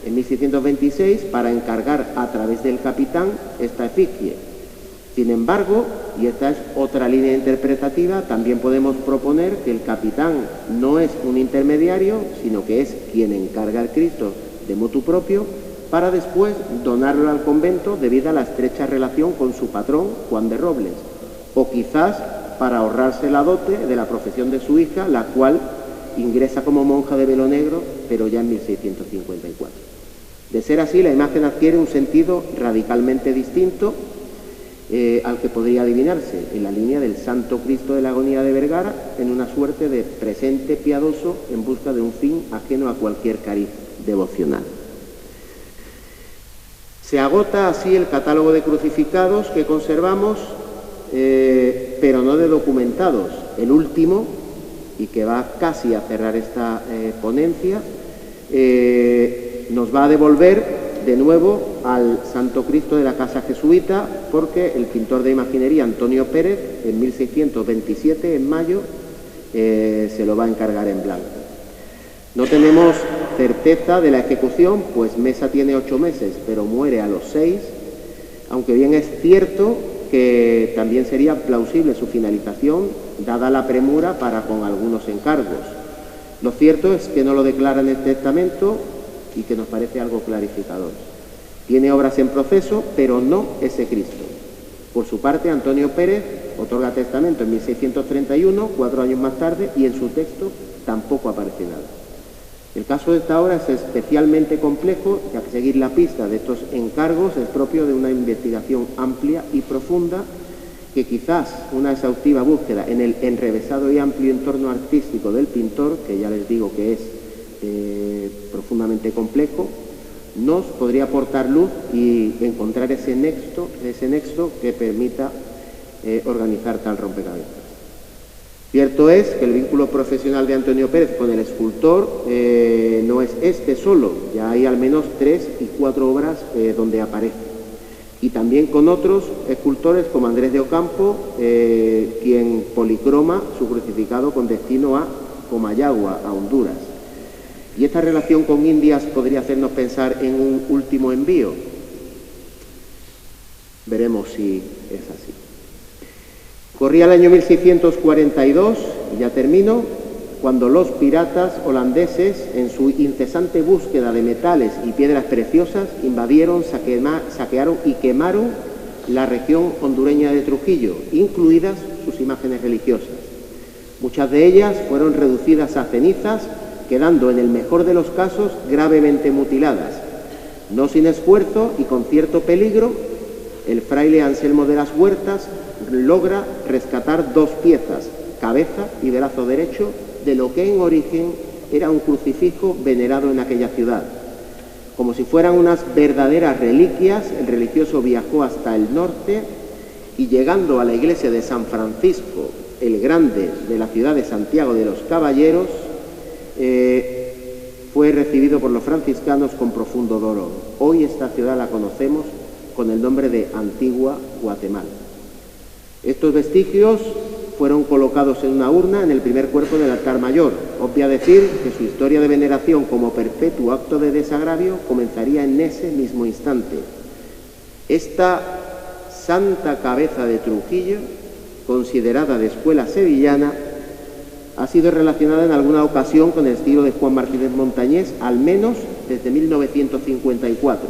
Speaker 1: en 1626, para encargar a través del capitán esta efigie. Sin embargo, y esta es otra línea interpretativa, también podemos proponer que el capitán no es un intermediario, sino que es quien encarga al Cristo de motu propio, para después donarlo al convento debido a la estrecha relación con su patrón, Juan de Robles, o quizás para ahorrarse la dote de la profesión de su hija, la cual ingresa como monja de velo negro, pero ya en 1654. De ser así, la imagen adquiere un sentido radicalmente distinto al que podría adivinarse, en la línea del Santo Cristo de la Agonía de Vergara, en una suerte de presente piadoso en busca de un fin ajeno a cualquier cariz devocional. Se agota así el catálogo de crucificados que conservamos, pero no de documentados. El último, y que va casi a cerrar esta ponencia, nos va a devolver de nuevo al Santo Cristo de la Casa Jesuita, porque el pintor de imaginería Antonio Pérez, en 1627, en mayo, se lo va a encargar en blanco. No tenemos certeza de la ejecución, pues Mesa tiene 8 meses, pero muere a los 6, aunque bien es cierto que también sería plausible su finalización, dada la premura para con algunos encargos. Lo cierto es que no lo declara en el testamento y que nos parece algo clarificador. Tiene obras en proceso, pero no ese Cristo. Por su parte, Antonio Pérez otorga testamento en 1631, 4 años más tarde, y en su texto tampoco aparece nada. El caso de esta obra es especialmente complejo, ya que seguir la pista de estos encargos es propio de una investigación amplia y profunda, que quizás una exhaustiva búsqueda en el enrevesado y amplio entorno artístico del pintor, que ya les digo que es profundamente complejo, nos podría aportar luz y encontrar ese nexo que permita organizar tal rompecabezas. Cierto es que el vínculo profesional de Antonio Pérez con el escultor no es este solo, ya hay al menos 3 y 4 obras donde aparece. Y también con otros escultores como Andrés de Ocampo, quien policroma su crucificado con destino a Comayagua, a Honduras. Y esta relación con Indias podría hacernos pensar en un último envío. Veremos si es así. Corría el año 1642, y ya termino, cuando los piratas holandeses, en su incesante búsqueda de metales y piedras preciosas, invadieron, saquearon y quemaron la región hondureña de Trujillo, incluidas sus imágenes religiosas. Muchas de ellas fueron reducidas a cenizas, quedando en el mejor de los casos gravemente mutiladas. No sin esfuerzo y con cierto peligro, el fraile Anselmo de las Huertas logra rescatar 2 piezas, cabeza y brazo derecho, de lo que en origen era un crucifijo venerado en aquella ciudad. Como si fueran unas verdaderas reliquias, el religioso viajó hasta el norte y, llegando a la iglesia de San Francisco, el Grande, de la ciudad de Santiago de los Caballeros, fue recibido por los franciscanos con profundo dolor. Hoy esta ciudad la conocemos con el nombre de Antigua Guatemala. Estos vestigios fueron colocados en una urna en el primer cuerpo del altar mayor. Obvia decir que su historia de veneración como perpetuo acto de desagravio comenzaría en ese mismo instante. Esta santa cabeza de Trujillo, considerada de escuela sevillana, ha sido relacionada en alguna ocasión con el estilo de Juan Martínez Montañés, al menos desde 1954.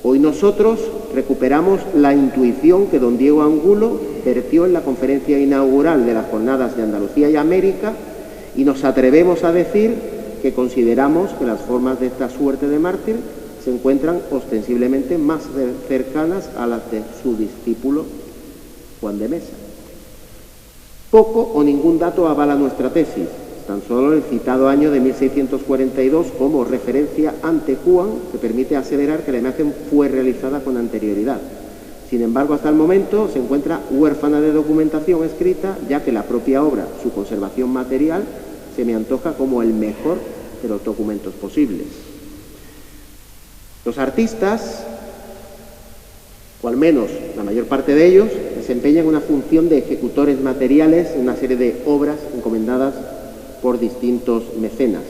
Speaker 1: Hoy nosotros recuperamos la intuición que don Diego Angulo vertió en la conferencia inaugural de las Jornadas de Andalucía y América y nos atrevemos a decir que consideramos que las formas de esta suerte de mártir se encuentran ostensiblemente más cercanas a las de su discípulo Juan de Mesa. Poco o ningún dato avala nuestra tesis, tan solo el citado año de 1642 como referencia ante Juan, que permite aseverar que la imagen fue realizada con anterioridad. Sin embargo, hasta el momento se encuentra huérfana de documentación escrita, ya que la propia obra, su conservación material, se me antoja como el mejor de los documentos posibles. Los artistas, o al menos la mayor parte de ellos, desempeñan una función de ejecutores materiales en una serie de obras encomendadas por distintos mecenas.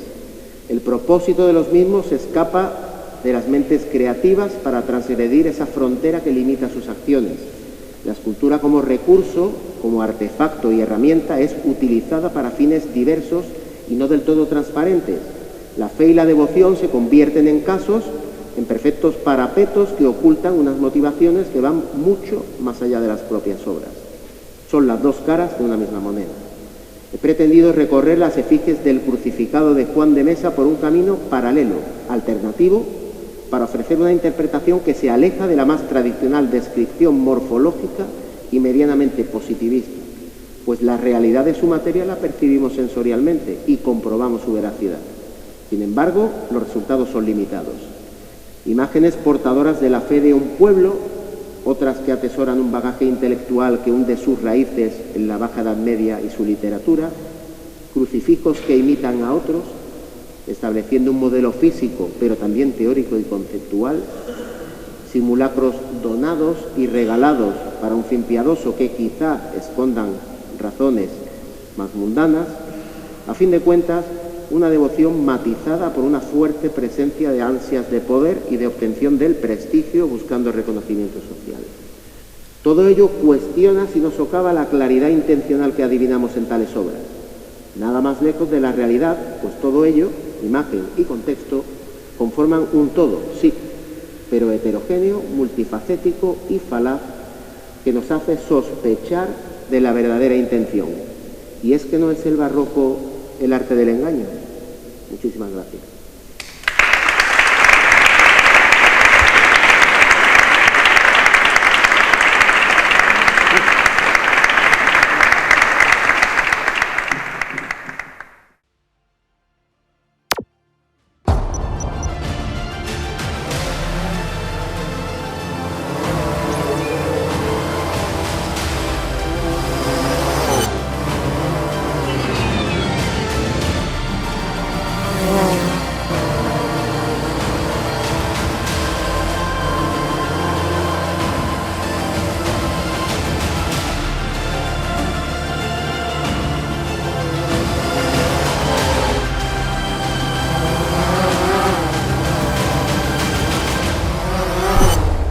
Speaker 1: El propósito de los mismos escapa de las mentes creativas para transgredir esa frontera que limita sus acciones. La escultura como recurso, como artefacto y herramienta es utilizada para fines diversos y no del todo transparentes. La fe y la devoción se convierten en perfectos parapetos que ocultan unas motivaciones que van mucho más allá de las propias obras. Son las dos caras de una misma moneda. He pretendido recorrer las efigies del crucificado de Juan de Mesa por un camino paralelo, alternativo, para ofrecer una interpretación que se aleja de la más tradicional descripción morfológica y medianamente positivista, pues la realidad de su materia la percibimos sensorialmente y comprobamos su veracidad. Sin embargo, los resultados son limitados. Imágenes portadoras de la fe de un pueblo, otras que atesoran un bagaje intelectual que hunde sus raíces en la Baja Edad Media y su literatura, crucifijos que imitan a otros, estableciendo un modelo físico, pero también teórico y conceptual, simulacros donados y regalados para un fin piadoso que quizá escondan razones más mundanas, a fin de cuentas, una devoción matizada por una fuerte presencia de ansias de poder y de obtención del prestigio buscando reconocimiento social. Todo ello cuestiona si no socava la claridad intencional que adivinamos en tales obras. Nada más lejos de la realidad, pues todo ello, imagen y contexto, conforman un todo, sí, pero heterogéneo, multifacético y falaz, que nos hace sospechar de la verdadera intención. Y es que no es el barroco el arte del engaño. Muchísimas gracias.